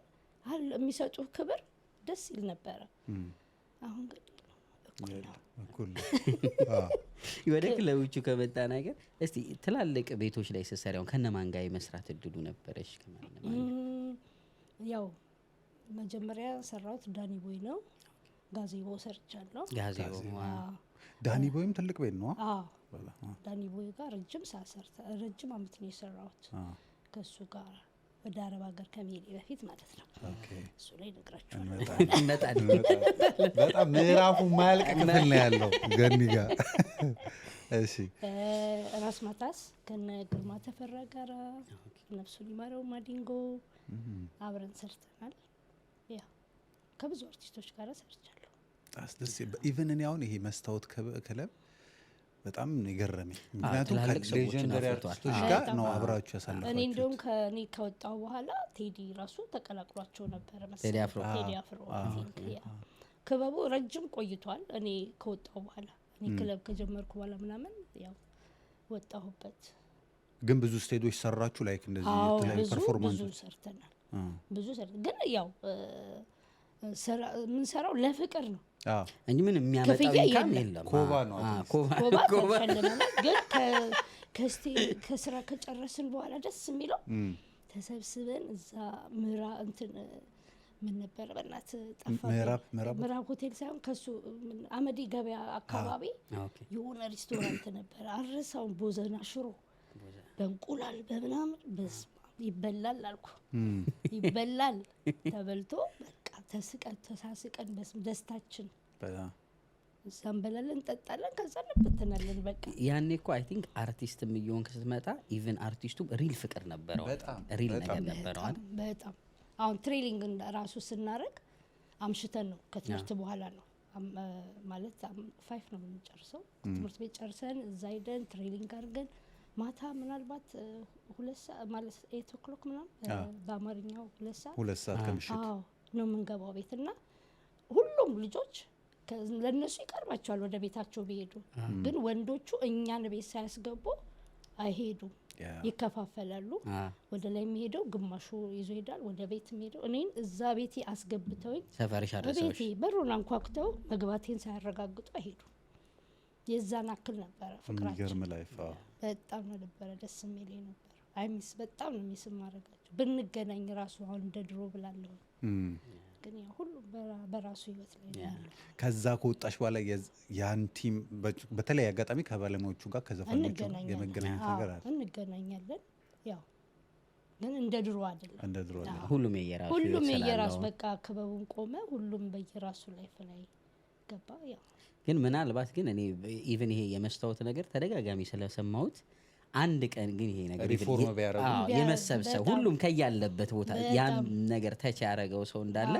የሚሰጡህ ክብር ደስ ይል ነበረ። አሁን ግን እኩል ወደ ክለቦቹ ከመጣ ነገር እስቲ ትላልቅ ቤቶች ላይ ስትሰሪው ከነማን ጋር የመስራት እድሉ ነበረሽ? ያው መጀመሪያ ሰራሁት ዳኒ ቦይ ነው። ጋዜቦ ሰርቻለሁ። ዳኒ ቦይም ትልቅ ቤት ነው። ዳኒ ቦይ ጋር ረጅም አመት ነው የሰራሁት ከሱ ጋር ወደ አረብ ሀገር ከመሄዴ በፊት ማለት ነው። እሱ ላይ ነግራችኋለሁ። በጣም ምዕራፉ ማያልቅ ክፍል ነው ያለው ገኒ ጋር። እሺ ራስ ማታስ ከነ ግርማ ተፈራ ጋር ነፍሱን ይማረው ማዲንጎ አብረን ሰርተናል። ያ ከብዙ አርቲስቶች ጋር ሰርቻለሁ። ደስ ኢቨን እኔ አሁን ይሄ መስታወት ክለብ በጣም የገረመኝ ምክንያቱም ከሌጀንደሪ አርቲስቶች ጋር ነው አብራችሁ ያሳለፋችሁ። እኔ እንደውም ከኔ ከወጣው በኋላ ቴዲ ራሱ ተቀላቅሏቸው ነበር መሰለኝ። ቴዲ አፍሮ ክበቡ ረጅም ቆይቷል። እኔ ከወጣው በኋላ እኔ ክለብ ከጀመርኩ በኋላ ምናምን ያው ወጣሁበት። ግን ብዙ ስቴጆች ሰራችሁ ላይክ እንደዚህ የተለያዩ ፐርፎርማንስ ብዙ ሰርተናል። ግን ያው ምን ሰራው ለፍቅር ነው እንጂ ምን የሚያመጣው ኢንካም የለም። ኮባ ነው ኮባ ግን ከስራ ከጨረስን በኋላ ደስ የሚለው ተሰብስበን እዛ ምን ነበር በእናት ምዕራብ ሆቴል ሳይሆን ከሱ አመዲ ገበያ አካባቢ የሆነ ሬስቶራንት ነበር። አረሳውን ቦዘና ሽሮ በእንቁላል በምናምን ይበላል አልኩ። ይበላል ተበልቶ በቃ ተሳስቀን ደስታችን እዛም በላለን እንጠጣለን፣ ከዛ እንበተናለን። በቃ ያኔ እኮ አይ ቲንክ አርቲስትም እየሆንክ ስትመጣ ኢቭን አርቲስቱ ሪል ፍቅር ነበረው፣ ሪል ነገር ነበረው አይደል? በጣም አሁን ትሬኒንግ ራሱ ስናረግ አምሽተን ነው ከትምህርት በኋላ ነው ማለት 5 ነው የምንጨርሰው። ትምህርት ቤት ጨርሰን እዛ ሄደን ትሬኒንግ አድርገን ማታ ምናልባት 2 ሰዓት ማለት 8 o'clock ምናምን በአማርኛው 2 ሰዓት ከምሽት ነው የምንገባው ቤትና ሁሉም ልጆች ለነሱ ይቀርባቸዋል ወደ ቤታቸው ቢሄዱ፣ ግን ወንዶቹ እኛን ቤት ሳያስገቡ አይሄዱም፣ ይከፋፈላሉ። ወደ ላይ የሚሄደው ግማሹ ይዞ ይሄዳል፣ ወደ ቤት የሚሄደው እኔን እዛ ቤቴ አስገብተውኝ ሰፈርሽ አደረሰሽ ቤቴ በሩን አንኳኩተው መግባቴን ሳያረጋግጡ አይሄዱም። የዛን አክል ነበረ ፍቅራችን። በጣም ነበረ ደስ የሚል ነበር። አይሚስ በጣም ነው የሚስም ማድረጋቸው ብንገናኝ ራሱ አሁን እንደ ድሮ ብላለሁ። ግን ያው ሁሉ በራሱ ህይወት ላይ ነው። ከዛ ከወጣሽ በኋላ ያን ቲም በተለይ አጋጣሚ ከባለሙያዎቹ ጋር ከዘፋኞቹ የመገናኘት ነገር አለ? እንገናኛለን። ያው ግን እንደ ድሮ አይደለም። ሁሉም የየራሱ በቃ ክበቡን ቆመ፣ ሁሉም በየራሱ ላይፍ ላይ ገባ። ያው ግን ምናልባት ግን እኔ ኢቭን ይሄ የመስታወት ነገር ተደጋጋሚ ስለሰማሁት አንድ ቀን ግን ይሄ ነገር ሪፎርም ቢያደርጉ የመሰብሰብ ሁሉም ከያለበት ቦታ ያን ነገር ተች ያደረገው ሰው እንዳለ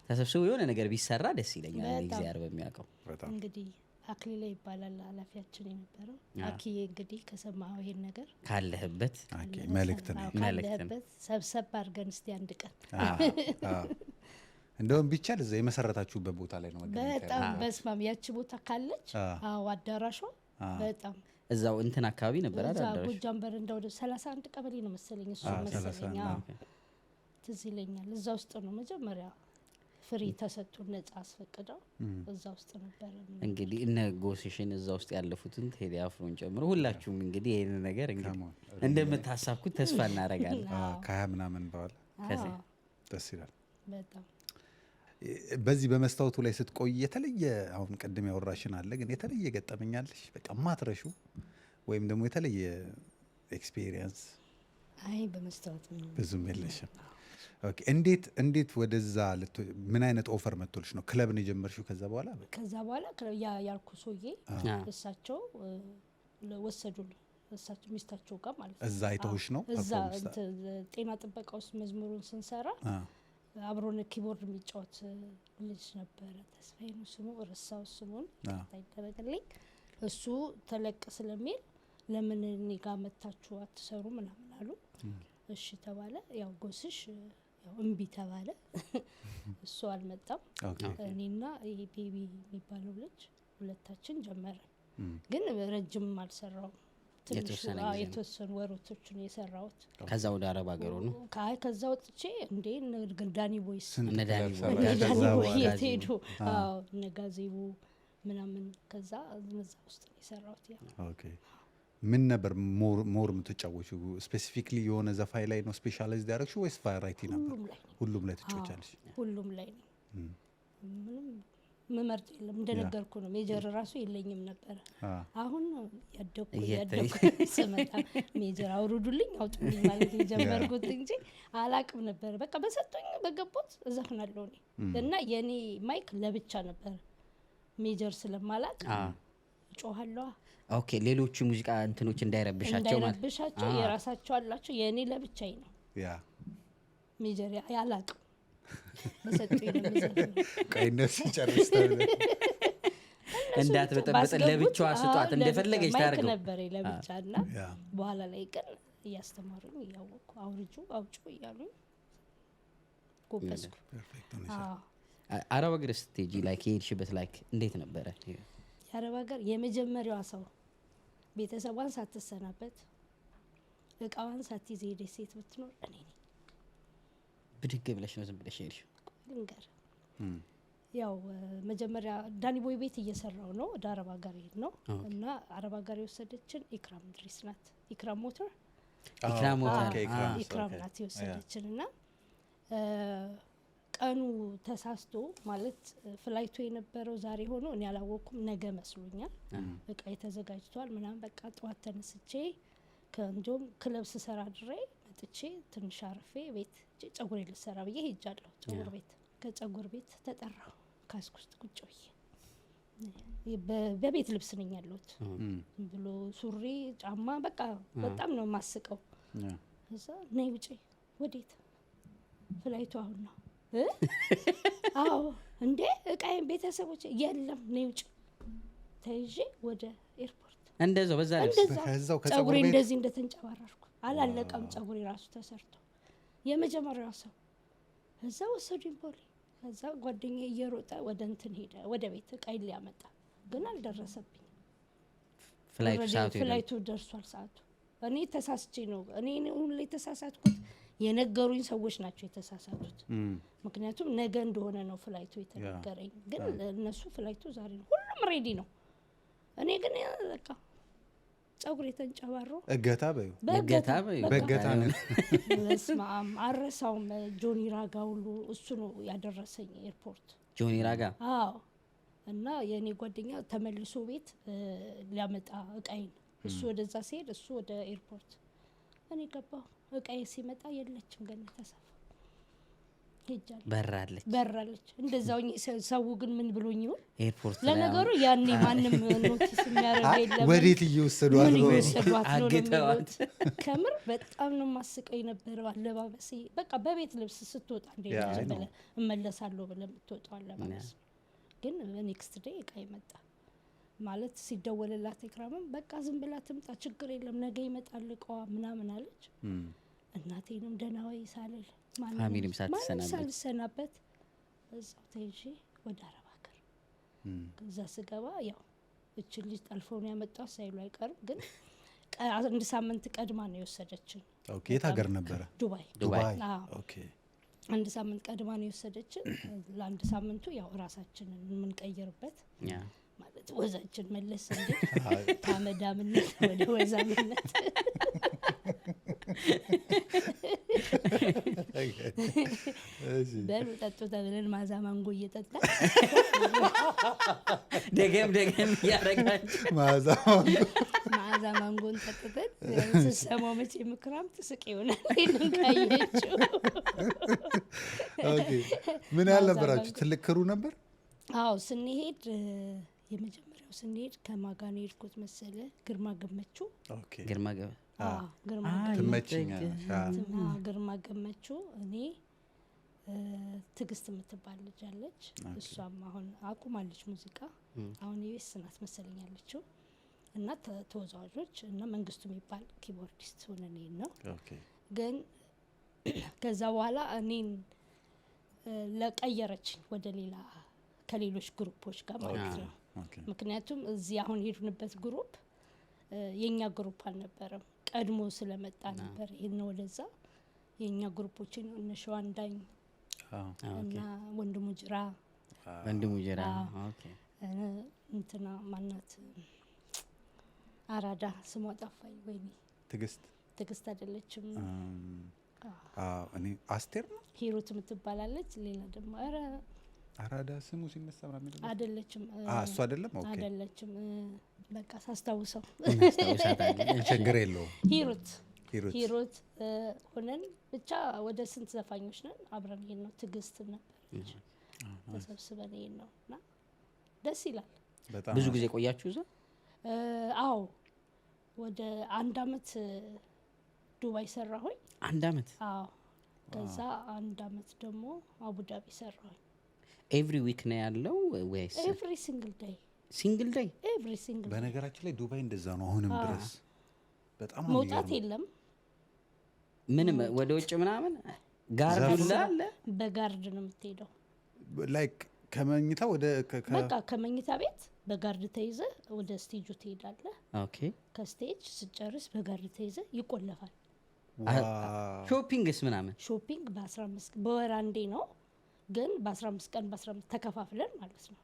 ተሰብስቦ የሆነ ነገር ቢሰራ ደስ ይለኛል። እግዚአብሔር በሚያውቀው እንግዲህ አክሊላ ይባላል ኃላፊያችን የነበረው። አኪዬ እንግዲህ ከሰማኸው ይሄን ነገር ካለህበት መልእክት ነው ሰብሰብ አድርገን እስቲ አንድ ቀን እንደውም ቢቻል እዛ የመሰረታችሁበት ቦታ ላይ ነው በጣም በስማም ያቺ ቦታ ካለች አዳራሿ በጣም እዛው እንትን አካባቢ ነበር አይደል? ጎጃም በረንዳ ወደ 31 ቀበሌ ነው መሰለኝ እሱ መሰለኝ። ትዝ ይለኛል። እዛ ውስጥ ነው መጀመሪያ ፍሪ ተሰጥቶ ነጻ አስፈቅደው እዛ ውስጥ ነበር። እንግዲህ እነ ጎሲሽን እዛ ውስጥ ያለፉትን ቴዲ አፍሮን ጨምሮ ሁላችሁም እንግዲህ ይሄን ነገር እንግዲህ እንደምታሳኩት ተስፋ እናደርጋለን። ከ20 ምናምን በኋላ ከዚህ ደስ ይላል በጣም። በዚህ በመስታወቱ ላይ ስትቆይ የተለየ አሁን ቅድም ያወራሽን አለ ግን የተለየ ገጠመኛለሽ በቃ ማትረሹ ወይም ደግሞ የተለየ ኤክስፒሪየንስ? አይ በመስታወት ብዙም የለሽም። ኦኬ እንዴት ወደዛ ምን አይነት ኦፈር መጥቶልሽ ነው ክለብ ነው የጀመርሽው? ከዛ በኋላ ያ ያልኩ ሰውዬ እሳቸው ወሰዱልኝ። እሳቸው ሚስታቸው ጋር ማለት ነው። እዛ አይተውሽ ነው? እዛ ጤና ጥበቃ ውስጥ መዝሙሩን ስንሰራ አብሮን ኪቦርድ የሚጫወት ልጅ ነበረ። ተስፋዬ ነው ስሙ፣ ረሳው ስሙን ታይደረገልኝ። እሱ ተለቅ ስለሚል ለምን እኔ ጋር መታችሁ አትሰሩ ምናምን አሉ። እሺ ተባለ። ያው ጎስሽ ያው እምቢ ተባለ። እሱ አልመጣም። እኔና ይሄ ቤቢ የሚባለው ልጅ ሁለታችን ጀመረ። ግን ረጅም አልሰራውም። የተወሰኑ ወሮቶችን የሰራሁት። ከዛ ወደ አረብ ሀገር ነው። ከዛ ወጥቼ እንዴ ዳኒ ቦይስ ዳኒ ቦይ የትሄዱ ነጋዜቡ ምናምን ከዛ እነዛ ውስጥ ነው የሰራሁት። ኦኬ ምን ነበር ሞር የምትጫወቺው? ስፔሲፊክሊ የሆነ ዘፋኝ ላይ ነው ስፔሻላይዝድ ያደረግሽው ወይስ ቫራይቲ ነበር? ሁሉም ላይ ትጫወቻለሽ? ሁሉም ላይ ነው። ምንም መመርጥ የለም። እንደነገርኩ ነው። ሜጀር ራሱ የለኝም ነበር። አሁን ያደኩ ስመጣ ሜጀር አውርዱልኝ አውጡልኝ ማለት የጀመርኩት እንጂ አላቅም ነበር። በቃ በሰጡኝ በገቦት እዘፍናለሁ እኔ እና የኔ ማይክ ለብቻ ነበር። ሜጀር ስለማላቅ ጮሃለሁ። ኦኬ ሌሎቹ ሙዚቃ እንትኖች እንዳይረብሻቸው የራሳቸው አላቸው። የኔ ለብቻዬ ነው። ያ ሜጀር ያላቅም በሰጡኝ ነው ምዘፍነው። ቀይነስ ጨርስ ተብለ እንዳትበጠበጥ ለብቻዋ ስጧት እንደፈለገች ታርገው ነበር ለብቻና በኋላ ላይ ግን እያስተማሩኝ እያወቅኩ አውጩ እያሉኝ ጎበዝኩ። አረብ ሀገር ስትሄጂ ላይክ የሄድሽበት ላይክ እንዴት ነበረ? የአረብ ሀገር የመጀመሪያዋ ሰው ቤተሰቧን ሳትሰናበት እቃዋን ሳትይዝ ሄደች ሴት ብትኖር እኔ ነኝ። ብድግ ብለሽ ነው ዝም ብለሽ ሄድሽ? ልንገር ያው መጀመሪያ ዳኒ ቦይ ቤት እየሰራው ነው ወደ አረብ ሀገር ሄድ ነው እና አረብ ሀገር የወሰደችን ኢክራም ድሪስ ናት። ኢክራም ሞተር ኢክራም ናት የወሰደችን እና ቀኑ ተሳስቶ ማለት ፍላይቱ የነበረው ዛሬ ሆኖ እኔ አላወኩም። ነገ መስሎኛል። በቃ የተዘጋጅቷል ምናምን በቃ ጠዋት ተነስቼ ከእንጆም ክለብ ስሰራ ድሬ መጥቼ ትንሽ አርፌ ቤት ጸጉሬ ልሰራ ብዬ ሄጃለሁ። ጸጉር ቤት ከጸጉር ቤት ተጠራሁ። ካስክ ውስጥ ቁጭ ብዬ በቤት ልብስ ነኝ ያለሁት ብሎ ሱሪ ጫማ በቃ በጣም ነው የማስቀው። እዛ ነይ ውጪ። ወዴት? ፍላይቱ አሁን ነው። አዎ እንዴ እቃዬን ቤተሰቦች የለም ነይ ውጪ። ተይዤ ወደ ኤርፖርት እንደዛው በዛ ከዛው ጸጉሬ እንደዚህ እንደተንጨባረርኩ አላለቀም። ጸጉሬ ራሱ ተሰርቶ የመጀመሪያው ሰው እዛ ወሰዱኝ ፖሊ። ከዛ ጓደኛዬ እየሮጠ ወደ እንትን ሄደ ወደ ቤት እቃዬን ሊያመጣ ግን አልደረሰብኝ። ፍላይቱ ደርሷል ሰዓቱ። እኔ ተሳስቼ ነው እኔ ሁሌ የተሳሳትኩት የነገሩኝ ሰዎች ናቸው የተሳሳቱት። ምክንያቱም ነገ እንደሆነ ነው ፍላይቱ የተነገረኝ። ግን እነሱ ፍላይቱ ዛሬ ነው ሁሉም ሬዲ ነው። እኔ ግን በቃ ጸጉሬ ተንጨባሮ እገታ ነው። በስማም አረሳውም። ጆኒ ራጋ ሁሉ እሱ ነው ያደረሰኝ ኤርፖርት። ጆኒ ራጋ አዎ። እና የኔ ጓደኛ ተመልሶ ቤት ሊያመጣ እቃዬን እሱ ወደዛ ሲሄድ እሱ ወደ ኤርፖርት እኔ ገባሁ። እቃዬ ሲመጣ የለችም ገነት ተሰፋ ሄጃለሁ። በራለች እንደዛው። ሰው ግን ምን ብሎኝ ይሁን ኤርፖርት ለነገሩ ያኔ ማንም ኖቲስ የሚያደርግ የለም። ወዴት እየወሰዷት ነው አገተዋት። ከምር በጣም ነው ማስቀይ ነበር አለባበሴ። በቃ በቤት ልብስ ስትወጣ እንደዚህ ብለህ እመለሳለሁ ብለህ የምትወጣው አለባበስ። ግን ኔክስት ዴይ እቃዬ መጣ ማለት ሲደወልላት ኢክራምም በቃ ዝም ብላ ትምጣ ችግር የለም ነገ ይመጣል እቃዋ ምናምን አለች። እናቴንም ደህና ወይ ሳልል ፋሚሊም ሳልሰናበት እዛው ተይዤ ወደ አረብ ሀገር ከዛ ስገባ ያው እቺ ልጅ ጠልፈው ነው ያመጣው ሳይሉ አይቀርም። ግን አንድ ሳምንት ቀድማ ነው የወሰደችን። ኦኬ የት ሀገር ነበረ? ዱባይ። ኦኬ አንድ ሳምንት ቀድማ ነው የወሰደችን። ለአንድ ሳምንቱ ያው ራሳችንን የምንቀይርበት ማለት ወዛችን መለስ እንደ ታመዳምነት ወደ ወዛምነት በሉ ጠጡ ተብለን ማዛ ማንጎ እየጠጣ ደገም እያደረጋችሁ ማዛ ማንጎን ጠጥተን ስሰማው መቼ ምክራም ትስቅ ይሆናል። ይህንን ካየችው ምን ያህል ነበራችሁ? ትልቅ ክሩ ነበር? አዎ ስንሄድ የመጀመሪያው ስንሄድ ከማጋን ሄድኩት መሰለ ግርማ ገመቹ ግርማ ገመቹ እኔ ትግስት የምትባል ልጅ አለች። እሷም አሁን አቁማለች ሙዚቃ። አሁን የቤት ናት መሰለኝ ያለችው እና ተወዛዋዦች እና መንግስቱ የሚባል ኪቦርዲስት ሆነን ነው። ግን ከዛ በኋላ እኔን ለቀየረችኝ ወደ ሌላ ከሌሎች ግሩፖች ጋር ማለት ነው። ምክንያቱም እዚህ አሁን ሄድንበት ግሩፕ የኛ ግሩፕ አልነበረም። ቀድሞ ስለመጣ ነበር ይሄን ወደዛ የኛ ግሩፖች ነው እነ ሸዋንዳኝ እና ወንድሙ ጅራ ኦኬ እንትና ማናት አራዳ ስሟ ጠፋኝ። ወይኔ ትግስት አይደለችም። እኔ አስቴር ነው ሂሩት የምትባላለች። ሌላ ደግሞ አራዳ ስሙ ሲነሳ ምናምን አይደለችም። እሱ አይደለም። ኦኬ አይደለችም። በቃ ሳስታውሰው ችግር የለውም። ሂሩት ሆነን ብቻ ወደ ስንት ዘፋኞች ነን አብረን ይሄን ነው። ትግስት ነበረች ተሰብስበን ይሄን ነው እና ደስ ይላል። ብዙ ጊዜ ቆያችሁ እዛ? አዎ ወደ 1 አመት ዱባይ ሰራሁኝ። 1 አመት? አዎ ከዛ 1 አመት ደግሞ አቡዳቢ ሰራሁኝ። ኤቭሪ ዊክ ነው ያለው ወይስ ኤቭሪ ሲንግል ዴይ? ኤቭሪ ሲንግል። በነገራችን ላይ ዱባይ እንደዛ ነው አሁንም ድረስ። በጣም መውጣት የለም ምንም ወደ ውጭ ምናምን ጋርድ አለ። በጋርድ ነው የምትሄደው። ላይክ ከመኝታ ወደ በቃ ከመኝታ ቤት በጋርድ ተይዘ ወደ ስቴጁ ትሄዳለህ። ኦኬ ከስቴጅ ስጨርስ በጋርድ ተይዘ ይቆለፋል። ሾፒንግስ ምናምን? ሾፒንግ በ15 በወር አንዴ ነው፣ ግን በ15 ቀን በ15 ተከፋፍለን ማለት ነው።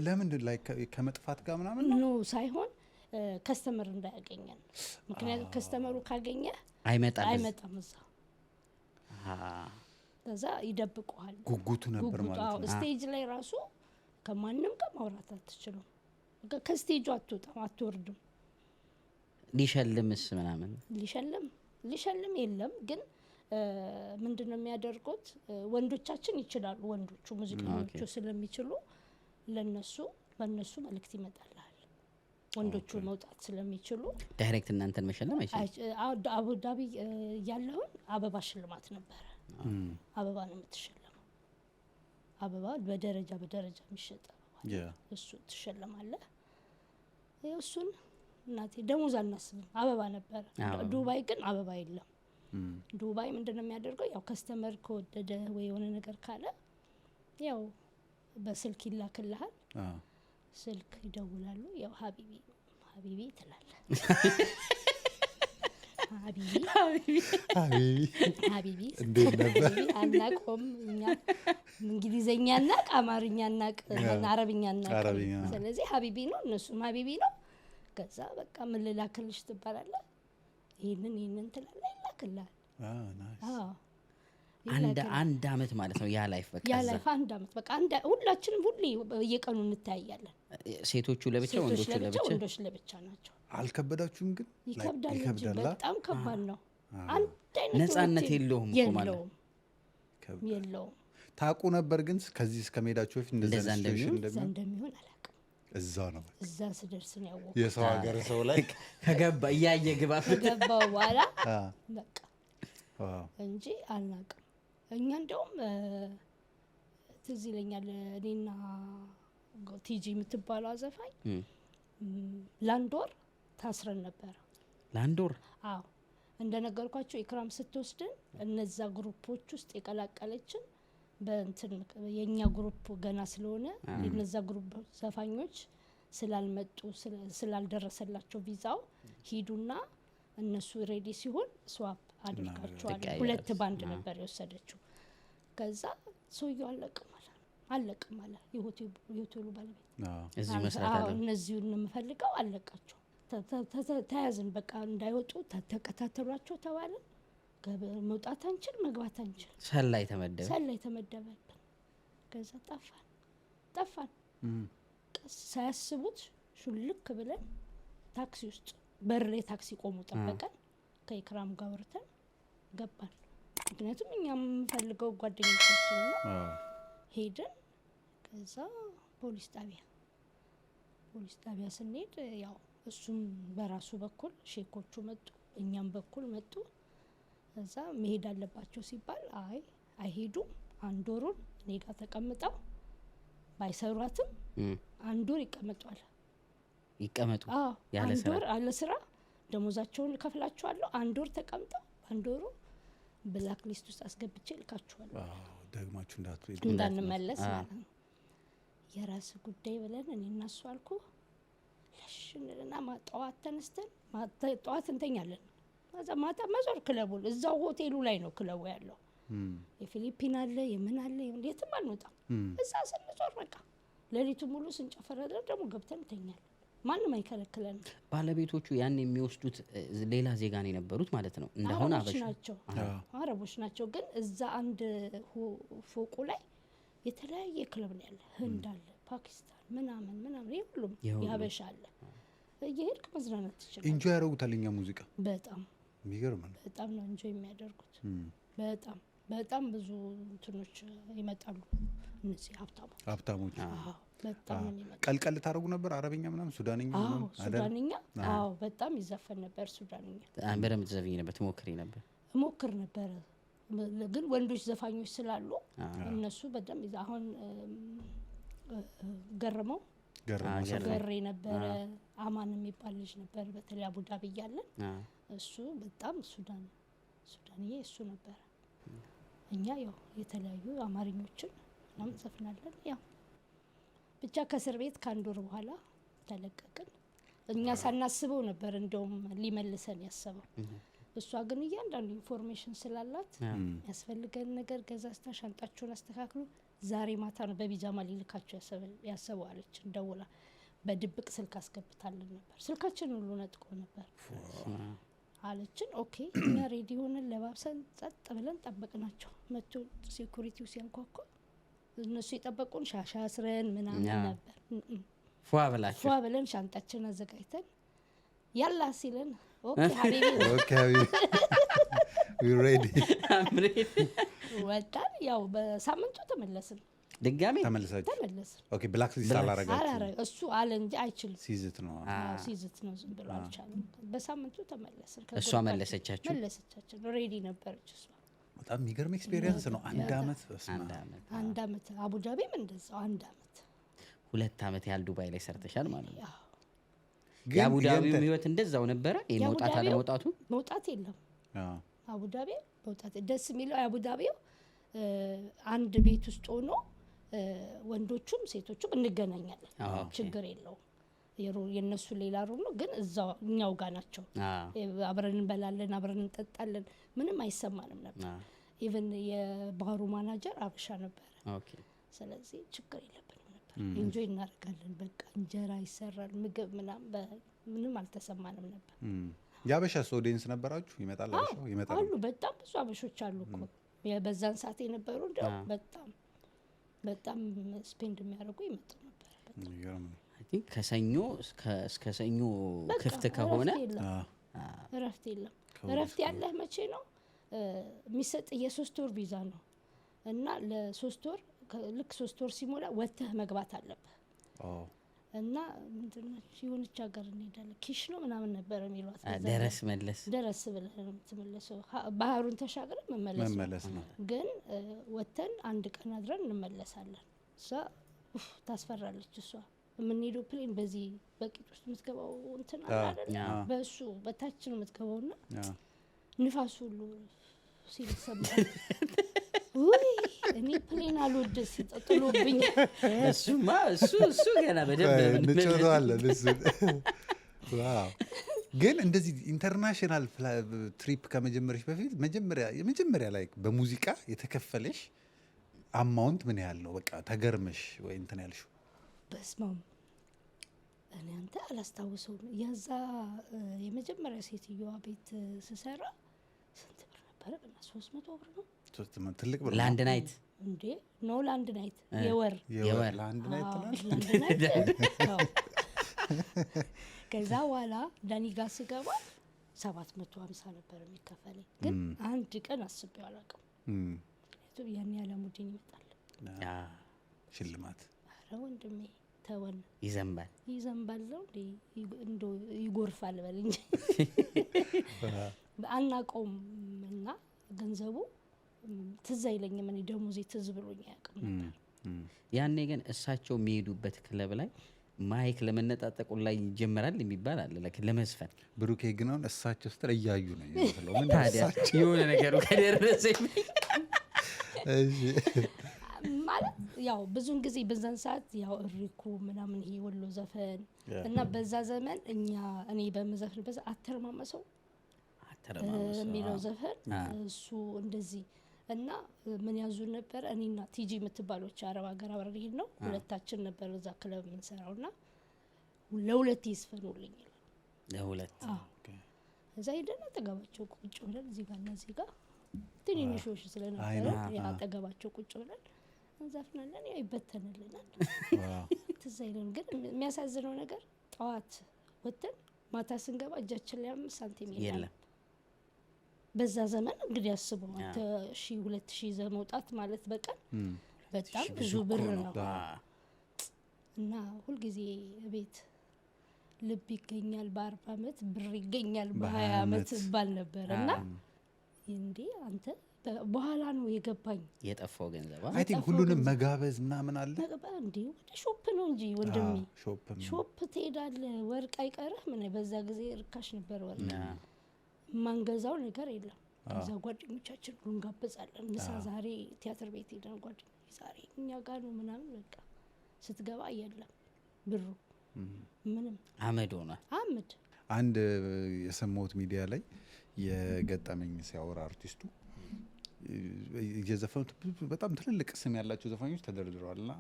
ለምን ላይ ከመጥፋት ጋር ምናምን ነው ሳይሆን ከስተመር እንዳያገኘን። ምክንያቱም ከስተመሩ ካገኘ አይመጣም እዛ ከዛ ይደብቁሃል። ጉጉቱ ነበር ማለት ነው። ስቴጅ ላይ ራሱ ከማንም ጋር ማውራት አትችሉም። ከስቴጁ አትወጣም አትወርድም። ሊሸልምስ ምናምን ሊሸልም የለም። ግን ምንድነው የሚያደርጉት? ወንዶቻችን ይችላሉ። ወንዶቹ ሙዚቀኞቹ ስለሚችሉ በእነሱ መልእክት ይመጣልሃል። ወንዶቹ መውጣት ስለሚችሉ ዳይሬክት እናንተን መሸለም አይችልም። አቡዳቢ ያለውን አበባ ሽልማት ነበረ። አበባ ነው የምትሸለመው። አበባ በደረጃ የሚሸጥ አበባ እሱ ትሸለማለህ። እሱን እናቴ ደሞዝ አናስብም፣ አበባ ነበረ። ዱባይ ግን አበባ የለም። ዱባይ ምንድነው የሚያደርገው? ያው ከስተመር ከወደደ ወይ የሆነ ነገር ካለ ያው በስልክ ይላክልሃል። ስልክ ይደውላሉ። ያው ሀቢቢ ትላለህ። ሀቢቢ እንዴት ነበር? አናቆም እኛ እንግሊዘኛ እናቅ፣ አማርኛ እናቅ፣ አረብኛ እናቅ። ስለዚህ ሀቢቢ ነው፣ እነሱም ሀቢቢ ነው። ከዛ በቃ ምን ልላክልሽ ትባላለህ። ይሄንን ትላለህ፣ ይላክልሃል። አንድ አመት ማለት ነው ያ ላይፍ። በቃ ያ ላይፍ 1 አመት በቃ ሁላችንም ሁሌ በየቀኑ እንታያለን። ሴቶቹ ለብቻ ወንዶች ለብቻ ናቸው። አልከበዳችሁም? ግን ይከብዳል። በጣም ከባድ ነው። አንድ አይነት ነፃነት የለውም። ታውቁ ነበር ግን ከዚህ እስከመሄዳችሁ በፊት እንደዛ እንደሚሆን አላውቅም። እዛ ነው እዛ ስደርስ ነው ያወቅሁት። የሰው ሀገር ሰው ላይ ከገባ እያየ ከገባው በኋላ በቃ እንጂ አልናቅም። እኛ እንደውም ትዝ ይለኛል እኔና ቲጂ የምትባለው አዘፋኝ ለ1 ወር ታስረን ነበር። ለ1 ወር? አዎ እንደነገርኳቸው ኢክራም ስትወስድን እነዛ ግሩፖች ውስጥ የቀላቀለችን በእንትን የኛ ግሩፕ ገና ስለሆነ እነዛ ግሩፕ ዘፋኞች ስላልመጡ ስላልደረሰላቸው ቪዛው ሂዱና እነሱ ሬዲ ሲሆን ስዋፕ አድርጋቸዋል። 2 ባንድ ነበር የወሰደችው። ከዛ ሰውየው አለቅም አለ የሆቴሉ ባለቤት እዚህ መስራት አለ እነዚህን የምፈልገው አለቃቸው ተያዝን በቃ እንዳይወጡ ተከታተሏቸው ተባለ መውጣት አንችል መግባት አንችል ሰላይ ተመደበ ከዛ ጠፋን ሳያስቡት ሹልክ ብለን ታክሲ ውስጥ በር ላይ ታክሲ ቆሙ ጠበቀን ከኢክራም ጋር ወርተን ገባን ምክንያቱም እኛም የምንፈልገው ጓደኞቻችን ነው ሄደን ከዛ ፖሊስ ጣቢያ ስንሄድ ያው እሱም በራሱ በኩል ሼኮቹ መጡ እኛም በኩል መጡ ከዛ መሄድ አለባቸው ሲባል አይሄዱም አንድ ወሩን እኔ ጋር ተቀምጠው ባይሰሯትም አንድ ወር ይቀመጡ ያለ ስራ ደሞዛቸውን ከፍላቸዋለሁ አንድ ወር ተቀምጠው አንድ ወሩ ብላክ ሊስት ውስጥ አስገብቼ ልካቸዋለሁ ደግማችሁ እንዳንመለስ ማለት ነው የራስ ጉዳይ ብለን እኔ እና እሱ አልኩ ለሽንና ጠዋት ተነስተን ጠዋት እንተኛለን ማታ መዞር ክለቡን እዛው ሆቴሉ ላይ ነው ክለቡ ያለው የፊሊፒን አለ የምን አለ የትም አንወጣም እዛ ስንዞር በቃ ሌሊቱ ሙሉ ስንጨፈር ደግሞ ገብተን እንተኛለን ማንም አይከለክለን ባለቤቶቹ ያን የሚወስዱት ሌላ ዜጋ ነው የነበሩት ማለት ነው እንደሆነ አረቦች ናቸው ግን እዛ አንድ ፎቁ ላይ የተለያየ ክለብ ነው ያለ ህንድ አለ ፓኪስታን ምናምን ሁሉም ያበሻ አለ እየሄድክ መዝናናት ትችላለህ ኢንጆይ ያደርጉታልኛ ሙዚቃ በጣም የሚገርም ነው በጣም ነው ኢንጆይ የሚያደርጉት በጣም ብዙ እንትኖች ይመጣሉ እነዚህ ሀብታሞች በጣም ቀልቀል ታረጉ ነበር አረበኛ ምናምን ሱዳንኛ በጣም ይዘፈን ነበር ሱዳንኛ በደምብ ትዘፍኝ ነበር ሞክር ነበር ግን ወንዶች ዘፋኞች ስላሉ እነሱ በደምብ አሁን ገረመው ገሬ ነበረ አማን የሚባል ልጅ ነበር በተለይ አቡዳቢ ያለን እሱ በጣም ሱዳንዬ እሱ ነበር እኛ ያው የተለያዩ አማርኞችን ምናምን ዘፍናለን ያው ብቻ ከእስር ቤት ከአንድ ወር በኋላ ተለቀቅን እኛ ሳናስበው ነበር እንደውም ሊመልሰን ያሰበው እሷ ግን እያንዳንዱ ኢንፎርሜሽን ስላላት ያስፈልገን ነገር ገዛስታ ሻንጣቸውን አስተካክሉ ዛሬ ማታ ነው በቢጃማ ሊልካቸው ያሰበው አለች እንደውላ በድብቅ ስልክ አስገብታለን ነበር ስልካችን ሁሉ ነጥቆ ነበር አለችን ኦኬ እኛ ሬዲ ሆነን ለባብሰን ጸጥ ብለን ጠበቅናቸው መጥቶ ሴኩሪቲው ሲያንኳኳ እነሱ የጠበቁን ሻሻ አስረን ምናምን ነበር ፏ ብለን ሻንጣችን አዘጋጅተን ያላ ሲለን ኦኬ ሀቢቢ we ready ወጣን ያው በሳምንቱ ተመለስን ድጋሜ ተመለስን ኦኬ ብላክ ሊስት አላረጋችሁ እሱ አለ እንጂ አይችልም ሲዝት ነው ዝም ብሎ አልቻለም በሳምንቱ ተመለስን እሷ መለሰቻችሁ ሬዲ ነበረች እሷ በጣም የሚገርም ኤክስፒሪየንስ ነው አንድ አመት አቡዳቢም እንደዛው አንድ አመት 2 አመት ያህል ዱባይ ላይ ሰርተሻል ማለት ነው የአቡዳቢው ህይወት እንደዛው ነበረ የመውጣት አለመውጣቱ መውጣት የለም አቡዳቢ መውጣት ደስ የሚለው አቡዳቢው አንድ ቤት ውስጥ ሆኖ ወንዶቹም ሴቶቹም እንገናኛለን ችግር የለውም የነሱ ሌላ ሩም ነው ግን እዛው እኛው ጋር ናቸው አብረን እንበላለን አብረን እንጠጣለን ምንም አይሰማንም ነበር ኢቭን የባህሩ ማናጀር አብሻ ነበር ስለዚህ ችግር የለብንም ነበር ኢንጆይ እናደርጋለን በቃ እንጀራ ይሰራል ምግብ ምንም አልተሰማንም ነበር ያበሻ ኦዲየንስ ነበራችሁ ይመጣሉ አሉ በጣም ብዙ አበሾች አሉ እኮ በዛን ሰዓት የነበሩ እንደው በጣም ስፔንድ የሚያደርጉ ይመጡ ነበር በጣም ከሰኞ እስከ ሰኞ ክፍት ከሆነ እረፍት የለም እረፍት ያለህ መቼ ነው የሚሰጥ የ3 ወር ቪዛ ነው እና ለ3 ወር ልክ 3 ወር ሲሞላ ወጥተህ መግባት አለብህ እና ምንድነው የሆነች ሀገር እንሄዳለን ኪሽ ነው ምናምን ነበር የሚሏት ደረስ ብለህ ነው የምትመለሰው ባህሩን ተሻግረን መመለስ ነው ግን ወጥተን አንድ ቀን አድረን እንመለሳለን እሷ ታስፈራለች እሷ የምንሄደው ፕሌን በዚህ በቂጥ ውስጥ የምትገባው እንትን አይደል በእሱ በታች ነው የምትገባውና ንፋሱ ሁሉ ሲሰማል እኔ ፕሌን አልወደስ ሲጠጥሉብኝ እሱ ገና በደንብ እንጨዋለን ዋው ግን እንደዚህ ኢንተርናሽናል ትሪፕ ከመጀመርሽ በፊት የመጀመሪያ ላይ በሙዚቃ የተከፈለሽ አማውንት ምን ያህል ነው? በቃ ተገርመሽ ወይ እንትን ያልሽው? በስማም እኔ አንተ አላስታውሰውም። የዛ የመጀመሪያ ሴትዮዋ ቤት ስሰራ ስንት ብር ነበረ? 300 ብር ነው። ትልቅ ብር ለአንድ ናይት እንዴ? ኖ ለአንድ ናይት የወር ለአንድ ናይት ነው። ከዛ በኋላ ዳኒ ጋር ስገባ 750 ነበር የሚከፈለኝ። ግን አንድ ቀን አስቤው አላውቅም። ምክንያቱም ያን ያለሙድን ይመጣል ሽልማት። ኧረ ወንድሜ ተወን፣ ይዘንባል ነው እንደ ይጎርፋል በል እንጂ አናውቀውም። እና ገንዘቡ ትዝ አይለኝም። እኔ ደሞዜ ትዝ ብሎኝ አያውቅም ነበር። ያኔ ግን እሳቸው የሚሄዱበት ክለብ ላይ ማይክ ለመነጣጠቁ ላይ ይጀምራል የሚባል አለ ለመስፈን። ብሩኬ ግን አሁን እሳቸው ስትል እያዩ ነው የሚመስለው። ምን ታዲያ የሆነ ነገሩ ከደረሰኝ ማለት ያው ብዙን ጊዜ በዛን ሰዓት ያው እሪኩ ምናምን ይሄ ወሎ ዘፈን እና በዛ ዘመን እኔ በመዘፍንበት አተርማመሰው የሚለው ዘፈን እሱ እንደዚህ እና ምን ያዙ ነበር። እኔና ቲጂ የምትባሎች አረብ ሀገር አብረን ሄድ ነው። ሁለታችን ነበር እዛ ክለብ የምንሰራውና ለሁለት ይስፈኑልኝ ለሁለት እዛ ሄደን አጠገባቸው ቁጭ ብለን እዚህ ጋር እና እዚህ ጋር ትንንሾች ስለነበረ አጠገባቸው ቁጭ ብለን እንዘፍናለን። ያው ይበተንልናል። ትዝ አይልም። ግን የሚያሳዝነው ነገር ጠዋት ወጥተን ማታ ስንገባ እጃችን ላይ 5 ሳንቲም የለም። በዛ ዘመን እንግዲህ አስበው አንተ 2000 ይዘህ መውጣት ማለት በቀን በጣም ብዙ ብር ነው። እና ሁልጊዜ ቤት ልብ ይገኛል በ40 ዓመት ብር ይገኛል በ20 ዓመት ባል ነበር። እና እንዴ አንተ በኋላ ነው የገባኝ የጠፋው ገንዘብ። አይ ቲንክ ሁሉንም መጋበዝ ምናምን አለ እንዴ። ወደ ሾፕ ነው እንጂ ወንድሜ ሾፕ ትሄዳለህ። ወርቅ አይቀርህ ምን። በዛ ጊዜ ርካሽ ነበር ወርቅ። ማንገዛው ነገር የለም። ከዛ ጓደኞቻችን ሁሉ እንጋብዛለን። ምሳ ዛሬ ቲያትር ቤት ሄደን ጓደኞች ዛሬ እኛ ጋር ነው ምናምን። በቃ ስትገባ የለም ብሩ ምንም አመድ ሆኗል። አመድ አንድ የሰማሁት ሚዲያ ላይ የገጠመኝ ሲያወራ አርቲስቱ እየዘፈኑት በጣም ትልልቅ ስም ያላቸው ዘፋኞች ተደርድረዋልና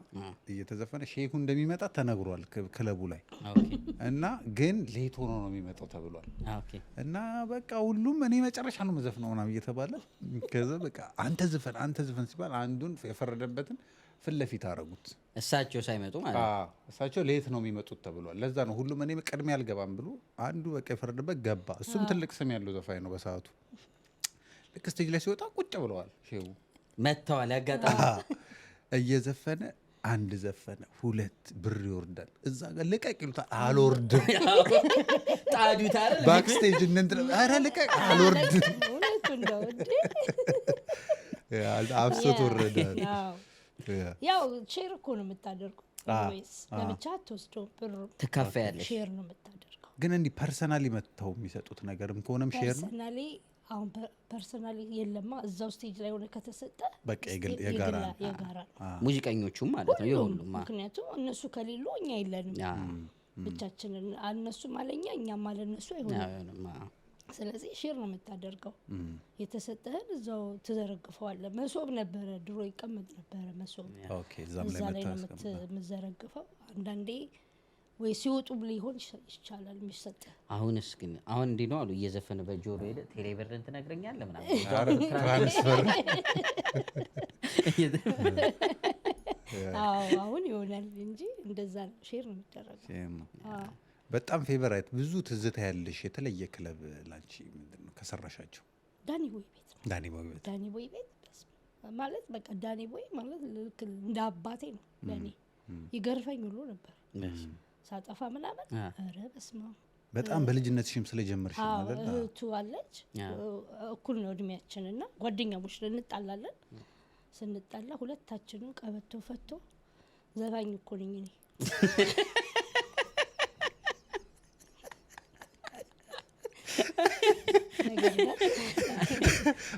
እየተዘፈነ ሼሁ እንደሚመጣ ተነግሯል ክለቡ ላይ እና ግን ሌት ሆኖ ነው የሚመጣው ተብሏል። እና በቃ ሁሉም እኔ መጨረሻ ነው መዘፍነው ምናምን እየተባለ ከዛ በቃ አንተ ዝፈን ሲባል አንዱን የፈረደበትን ፊት ለፊት አደረጉት። እሳቸው ሳይመጡ ማለት ነው። እሳቸው ሌት ነው የሚመጡት ተብሏል። ለዛ ነው ሁሉም እኔ ቀድሜ አልገባም ብሎ አንዱ በቃ የፈረደበት ገባ። እሱም ትልቅ ስም ያለው ዘፋኝ ነው በሰዓቱ። ልክ ስቴጅ ላይ ሲወጣ ቁጭ ብለዋል። ሼሁ መጥተዋል። ያጋጣሚ እየዘፈነ አንድ ዘፈነ 2 ብር ይወርዳል። እዛ ጋር ልቀቅ ይሉታል። አልወርድም ጣዱት አይደል ባክስቴጅ እንትን ኧረ ልቀቅ አልወርድም። አብሶት ወረዳል። ያው ሼር እኮ ነው የምታደርገው ወይስ ለብቻ አትወስደው? ብር ትካፈያለሽ። ሼር ነው የምታደርገው። ግን እንዲህ ፐርሰናሊ መጥተው የሚሰጡት ነገርም ከሆነም ሼር ነው። ፐርሰናሊ አሁን ፐርሰናሊ የለማ። እዛው ስቴጅ ላይ ሆነ ከተሰጠ በቃ የጋራ ነው። ሙዚቀኞቹም ማለት ነው የሁሉም። ምክንያቱም እነሱ ከሌሉ እኛ የለንም ብቻችንን። እነሱም አለኛ እኛም አለ እነሱ አይሆንም። ስለዚህ ሼር ነው የምታደርገው። የተሰጠህን እዛው ትዘረግፈዋለህ። መሶብ ነበረ ድሮ ይቀመጥ ነበረ መሶብ። እዛ ላይ ነው የምትዘረግፈው። አንዳንዴ ወይ ሲወጡ ሊሆን ይቻላል የሚሰጥ። አሁንስ ግን አሁን እንዲህ ነው አሉ እየዘፈነ በጆሮ ሄደ ቴሌብርን ትነግረኛለህ ምናምን ትራንስፈር አሁን ይሆናል እንጂ እንደዛ ሼር ነው የሚደረገው። በጣም ፌቨራይት ብዙ ትዝታ ያለሽ የተለየ ክለብ ላንቺ ምንድነው ከሰራሻቸው? ዳኒ ቦይ ቤት ነው። ዳኒ ቦይ ቤት ማለት በቃ ዳኒ ቦይ ማለት ልክ እንደ አባቴ ነው ለኔ። ይገርፈኝ ሁሉ ነበር ሳጠፋ ምናምን። ኧረ በስመ አብ በጣም በልጅነትሽም ስለጀመርሽ ማለት ነው። እህቱ አለች እኩል ነው እድሜያችን እና ጓደኛሞች እንጣላለን። ስንጣላ ሁለታችንም ቀበቶ ፈቶ ዘፋኝ እኮ ነኝ እኔ።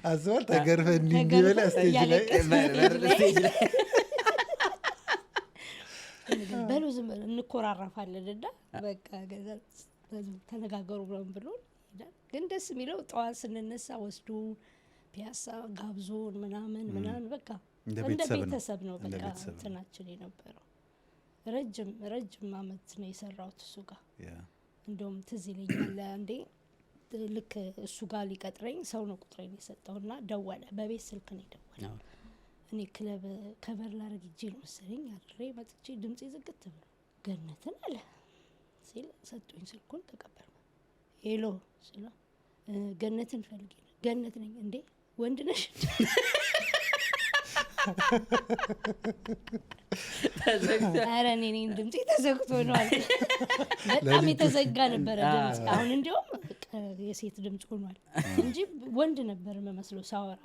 አስባል ተገርፈ እንዲበላ ስቴጅ ላይ በሉ ዝም እንኮራረፋለን እና በቃ ገዛ ተነጋገሩ ብለን ብሎ ይላል። ግን ደስ የሚለው ጠዋት ስንነሳ ወስዱ ፒያሳ ጋብዞን ምናምን በቃ እንደ ቤተሰብ ነው በቃ እንትናችን የነበረው። ረጅም አመት ነው የሰራሁት እሱ ጋር። እንደውም ትዝ ይለኛል አንዴ ልክ እሱ ጋር ሊቀጥረኝ ሰው ነው ቁጥሬን የሰጠውና ደወለ። በቤት ስልክ ነው የደወለው። እኔ ክለብ ከበር ላረግ እጄ ነው መሰለኝ አድሬ መጥቼ ድምጼ ዝግት ብሎ ገነትን አለ ሲል ሰጡኝ። ስልኩን ተቀበልኩ። ሄሎ ስለ ገነትን ፈልጌ ነው። ገነት ነኝ። እንዴ ወንድ ነሽ? ኧረ እኔ ነኝ ድምጼ ተዘግቶ ነው አለ። በጣም የተዘጋ ነበረ ድምጽ። አሁን እንዲያውም የሴት ድምጽ ሆኗል እንጂ ወንድ ነበር መስሎ ሳወራ።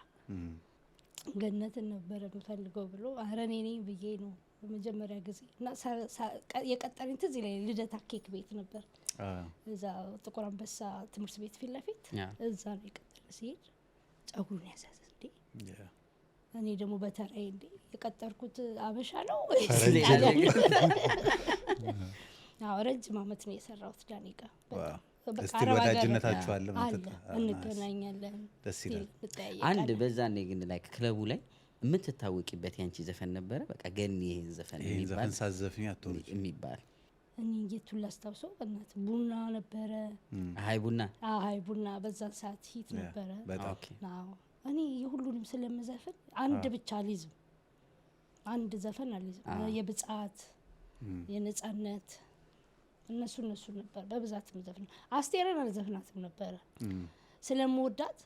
ገነትን ነበር የምፈልገው ብሎ ኧረ እኔ ነኝ ብዬ ነው በመጀመሪያ ጊዜ። እና የቀጠረኝ ትዝ ይለኛል ልደታ ኬክ ቤት ነበር እዛ ጥቁር አንበሳ ትምህርት ቤት ፊት ለፊት እዛ ነው የቀጠረ። ሲሄድ ጸጉሩን ያዛዘ እንዴ እኔ ደግሞ በተራዬ እንዴ የቀጠርኩት አበሻ ነው ወይስ ሌላ? አዎ ረጅም አመት ነው የሰራሁት ዳኒ ጋር። እስቲ ወዳጅነታችሁ አለ ማለት እንገናኛለን። ደስ ይላል። አንድ በዛኔ ግን ላይ ክለቡ ላይ የምትታወቂበት ያንቺ ዘፈን ነበረ? በቃ ገኒ ይሄን ዘፈን የሚባል ሳዘፍኝ አትወርጂ የሚባል እኔ እንዴት ላስታውሰው በእናት ቡና ነበረ። ሃይ ቡና በዛ ሰዓት ሂት ነበረ። ኦኬ አዎ እኔ የሁሉንም ስለምዘፍን አንድ ብቻ አልይዝም። አንድ ዘፈን አልይዝም። የብጻት የነጻነት እነሱ ነበር በብዛት ምዘፍን። አስቴርን አልዘፍናትም ነበረ ስለምወዳት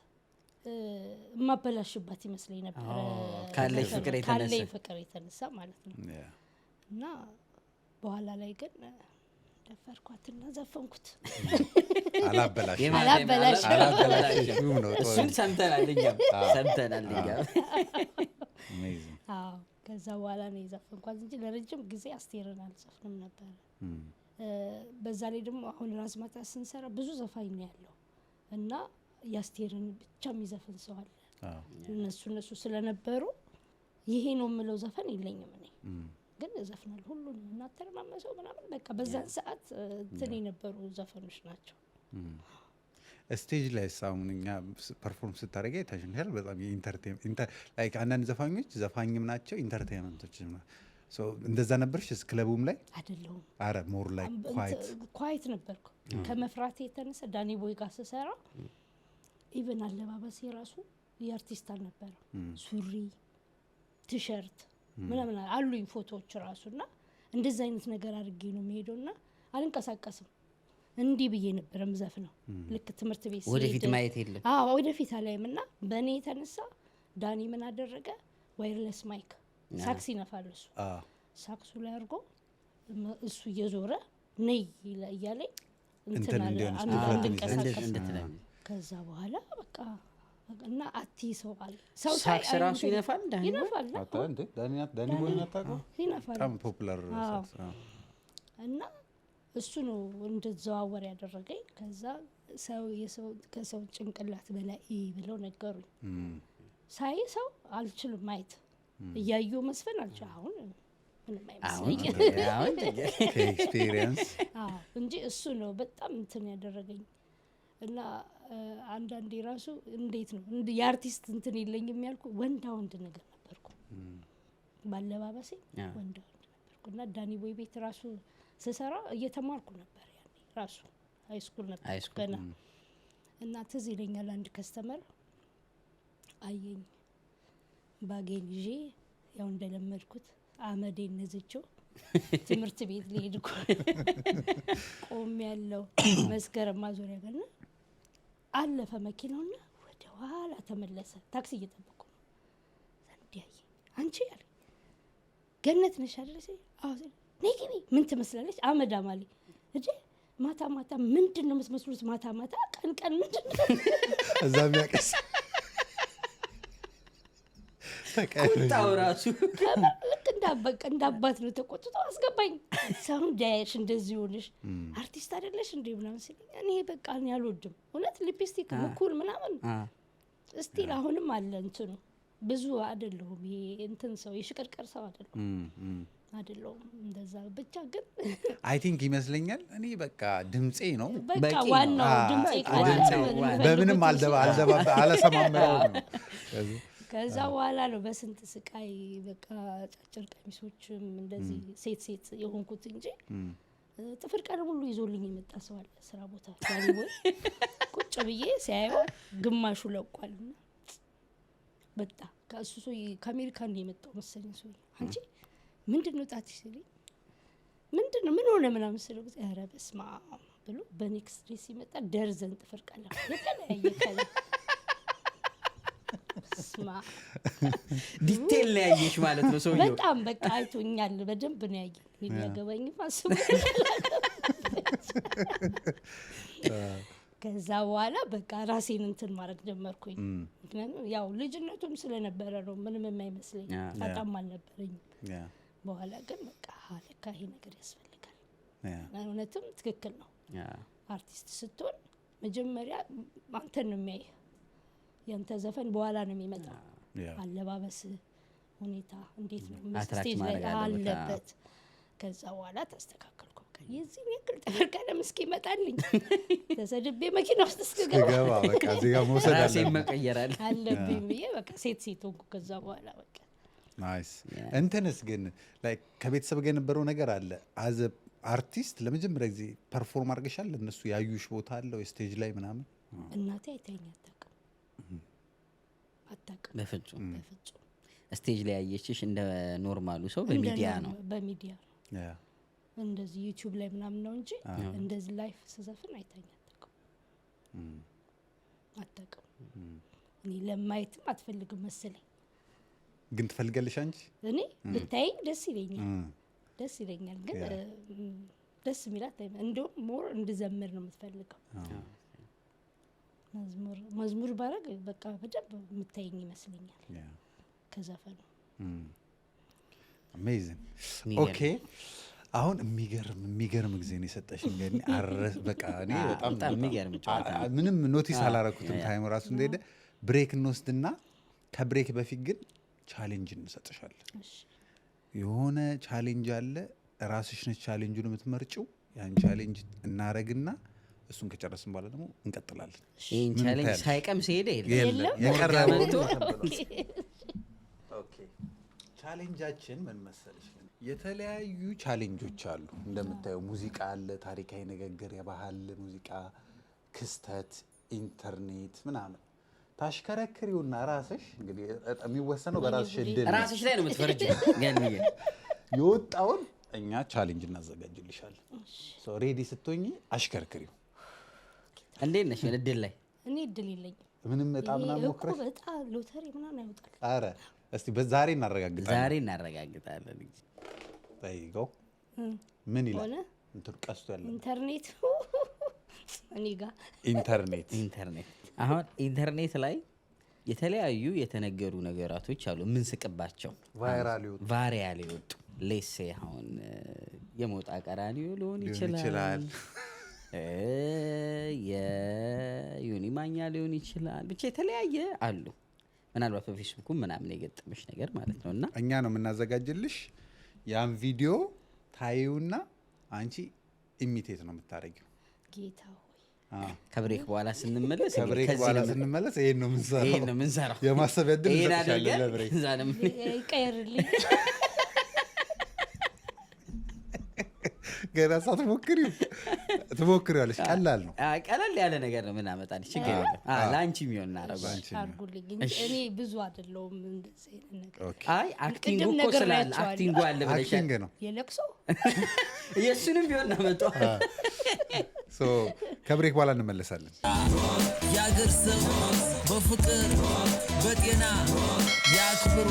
ማበላሽባት ይመስለኝ ነበር ካለኝ ፍቅር የተነሳ ማለት ነው። እና በኋላ ላይ ግን ደፈርኳትና ዘፈንኩት። አላበላሽ እሱን ሰምተናል እኛም። አዎ ከዛ በኋላ ነው የዘፈንኳት እንጂ ለረጅም ጊዜ አስቴርን አልዘፍንም ነበር። በዛ ላይ ደግሞ አሁን ራስ ማታ ስንሰራ ብዙ ዘፋኝ ነው ያለው እና የአስቴርን ብቻ የሚዘፍን ሰው አለ። እነሱ ስለነበሩ ይሄ ነው የምለው ዘፈን የለኝም እኔ ግን እዘፍናለሁ ሁሉንም እና ተረማመሰው ምናምን በቃ በዛን ሰዓት እንትን የነበሩ ዘፈኖች ናቸው። ስቴጅ ላይ ሳሙኛ ፐርፎርም ስታደርጊ ታሽንል በጣም የኢንተርቴይንመንት ላይክ አንዳንድ ዘፋኞች ዘፋኝም ናቸው ኢንተርቴይንመንቶች ሶ እንደዛ ነበርሽ ክለቡም ላይ? አይደለም አረ ሞር ላይ ኳይት ነበርኩ። ከመፍራቴ የተነሳ ዳኒ ቦይ ጋር ስሰራ ኢቨን አለባበሴ ራሱ የአርቲስት አልነበረ። ሱሪ ቲሸርት ምናምን አሉኝ ፎቶዎች ራሱና እንደዛ አይነት ነገር አድርጌ ነው የሚሄደውና አልንቀሳቀስም። እንዲህ ብዬ ነበር ምዘፍነው ልክ ትምህርት ቤት ወደፊት ማየት የለም። አዎ ወደፊት አላይምና በእኔ የተነሳ ዳኒ ምን አደረገ? ዋይርለስ ማይክ ሳክስ ይነፋል እሱ። ሳክሱ ላይ አድርጎ እሱ እየዞረ ነይ እያለኝ እንትን እንድንቀሳቀስ። ከዛ በኋላ በቃ እና ሰው አለ ሰው ሳክስ ራሱ ይነፋል። ይነፋል ዳኒ ቦይ ናታቀው ይነፋል በጣም ፖፑላር ሳክስ እና እሱ ነው እንድዘዋወር ያደረገኝ። ከዛ ከሰው ጭንቅላት በላይ ብለው ነገሩኝ። ሳይ ሰው አልችልም ማየት እያዩ መስፈን አልችልም። አሁን ምንም አይመስለኝም ከኤክስፒሪየንስ እንጂ እሱ ነው በጣም እንትን ያደረገኝ። እና አንዳንዴ ራሱ እንዴት ነው የአርቲስት እንትን የለኝም ያልኩ ወንዳ ነገር ነበርኩ። ባለባበሴ ወንዳ ነበርኩ። እና ዳኒ ቦይ ቤት ራሱ ስሰራ እየተማርኩ ነበር ያኔ ራሱ ሃይስኩል ነበር ገና። እና ትዝ ይለኛል አንድ ከስተመር አየኝ ባጌን ይዤ ያው እንደለመድኩት አመዴን ነዝቼው ትምህርት ቤት ልሄድኩ ቆም ያለው መስከረም ማዞሪያ ገና አለፈ መኪናውና ወደ ኋላ ተመለሰ። ታክሲ እየጠበቁ ነው። ዘንዲያይ አንቺ ያለ ገነት ነሽ አይደል? አዎ ነይ ግቢ። ምን ትመስላለች? አመዳም አለኝ። እንዴ ማታ ምንድን ነው የምትመስሉት? ማታ ቀን ምንድን ነው እዛ የሚያቀስ ቁጣው ራሱ ልክ እንዳባት ነው ተቆጥቶ አስገባኝ። ሰው እንዳያሽ እንደዚህ ሆነሽ አርቲስት አይደለሽ እንዴ ምናምን ሲለኝ እኔ በቃ እኔ አልወድም እውነት ሊፕስቲክ ሙኩል ምናምን እስቲል አሁንም አለ እንትኑ ብዙ አይደለሁም። ይሄ እንትን ሰው የሽቅርቅር ሰው አይደለሁም። አይደለም እንደዛ ብቻ ግን አይ ቲንክ ይመስለኛል እኔ በቃ ድምጼ ነው በቃ ዋናው ድምጼ በምንም አልሰማመረው ነው። ከዛ በኋላ ነው በስንት ስቃይ በቃ አጫጭር ቀሚሶችም እንደዚህ ሴት የሆንኩት እንጂ ጥፍር ቀለም ሁሉ ይዞልኝ የመጣ ሰው አለ ስራ ቦታ ላይ ወይ ቁጭ ብዬ ሲያየው ግማሹ ለቋልና በቃ ከእሱ ሰው ከአሜሪካ ነው የመጣው መሰለኝ ሰው አንቺ ምንድነው ጣትሽ ሲል ምንድነው ምን ሆነ ምናምን ስለው ኧረ በስመ አብ ብሎ በኔክስት ዴይ ሲመጣ ደርዘን ጥፍር ቀለም የተለያየ ቀለም በስመ አብ ዲቴል ነው ያየሽ ማለት ነው ሰውዬው በጣም በቃ አይቶኛል በደንብ ነው ያየኝ የሚያገባኝ ማስቡ ከዛ በኋላ በቃ ራሴን እንትን ማድረግ ጀመርኩኝ ምክንያቱም ያው ልጅነቱም ስለነበረ ነው ምንም የማይመስለኝ ጣጣም አልነበረኝም በኋላ ግን በቃ ለካ ይሄ ነገር ያስፈልጋል እውነትም ትክክል ነው አርቲስት ስትሆን መጀመሪያ አንተን ነው የሚያይ ያንተ ዘፈን በኋላ ነው የሚመጣው አለባበስ ሁኔታ እንዴት ነው ስቴጅ ላይ አለበት ከዛ በኋላ ተስተካከልኩ የዚህ ያክል ጥፍር ቀለም እስኪመጣልኝ ተሰድቤ መኪና ውስጥ እስከገባ በቃ እዚህ ጋር መውሰድ ራሴን መቀየር አለብኝ ብዬ በቃ ሴት ሆንኩ ከዛ በኋላ በቃ ናይስ እንትንስ ግን ላይክ ከቤተሰብ ጋር የነበረው ነገር አለ አዘ አርቲስት ለመጀመሪያ ጊዜ ፐርፎርም አድርገሻል እነሱ ያዩሽ ቦታ አለ ወይ ስቴጅ ላይ ምናምን እናቴ አይተኛ አታውቅም በፍጹም ስቴጅ ላይ ያየችሽ እንደ ኖርማሉ ሰው በሚዲያ ነው እንደዚህ ዩቲዩብ ላይ ምናምን ነው እንጂ እንደዚህ ላይፍ ስዘፍን አይተኛ አታውቅም እኔ ለማየትም አትፈልግም መሰለኝ ግን ትፈልጋለሽ አንቺ እኔ ብታይኝ ደስ ይለኛል ግን ደስ የሚላት እንደው ሞር እንድዘምር ነው የምትፈልገው መዝሙር ባረግ በቃ በደንብ የምታይኝ ይመስለኛል ከዘፈኑ አሜዚንግ ኦኬ አሁን የሚገርም ጊዜ ነው የሰጠሽኝ እንግዲህ በቃ እኔ በጣም የሚገርም ጨዋታ ምንም ኖቲስ አላረኩትም ታይም ራሱ እንደሄደ ብሬክ እንወስድና ከብሬክ በፊት ግን ቻሌንጅ እንሰጥሻለን የሆነ ቻሌንጅ አለ ራስሽ ነሽ ቻሌንጁን የምትመርጪው ያን ቻሌንጅ እናረግና እሱን ከጨረስን በኋላ ደግሞ እንቀጥላለን ይሄን ቻሌንጅ ሳይቀምስ ሄደ የለም የቀረበው ኦኬ ቻሌንጃችን ምን መሰለሽ የተለያዩ ቻሌንጆች አሉ እንደምታየው ሙዚቃ አለ ታሪካዊ ንግግር የባህል ሙዚቃ ክስተት ኢንተርኔት ምናምን ታሽከረክሪውና ራስሽ እንግዲህ የሚወሰነው በራስሽ እድል ራስሽ ላይ ነው የምትፈርጂው ገንዬ የወጣውን እኛ ቻሌንጅ እናዘጋጅልሻለን ሶ ሬዲ ስትሆኚ አሽከርክሪው እንዴት ነሽ እድል ላይ እኔ እድል የለኝም ምንም በጣም ሞክረሽ በጣም ሎተሪ ምናምን አይወጣል አረ እስቲ በዛሬ እናረጋግጣለን ጠይቀው ምን ይላል እንትን ቀስቶ ያለ ኢንተርኔት እኔ ጋር ኢንተርኔት አሁን ኢንተርኔት ላይ የተለያዩ የተነገሩ ነገራቶች አሉ ምንስቅባቸው ቫይራል ይወጡ ሌሴ አሁን የሞጣ ቀራኒዮ ሊሆን ይችላል የዩኒ ማኛ ሊሆን ይችላል ብቻ የተለያየ አሉ ምናልባት በፌስቡክ ምናምን የገጠመሽ ነገር ማለት ነውና እኛ ነው የምናዘጋጅልሽ ያን ቪዲዮ ታዩና አንቺ ኢሚቴት ነው የምታረጊው ጌታ ከብሬክ በኋላ ስንመለስ ይሄን ነው የምንሰራው የማሰቢያ ዕድል እንሰጥሻለን ለብሬክ ይቀየርልኝ ገና ትሞክሪዋለሽ ቀላል ነው ቀላል ያለ ነገር ነው ምን አመጣልሽ ችግር የለም ለአንቺ የሚሆን እናደርጋለን እኔ ብዙ አይደለሁም እንደዚህ ነገር አይ አክቲንግ እኮ ስላለ አክቲንግ አለ ብለሻል አክቲንግ ነው የለቅሶ የሱንም ቢሆን እናመጣው ሶ ከብሬክ በኋላ እንመለሳለን ያገር ሰው በፍቅር በጤና ያክብሮ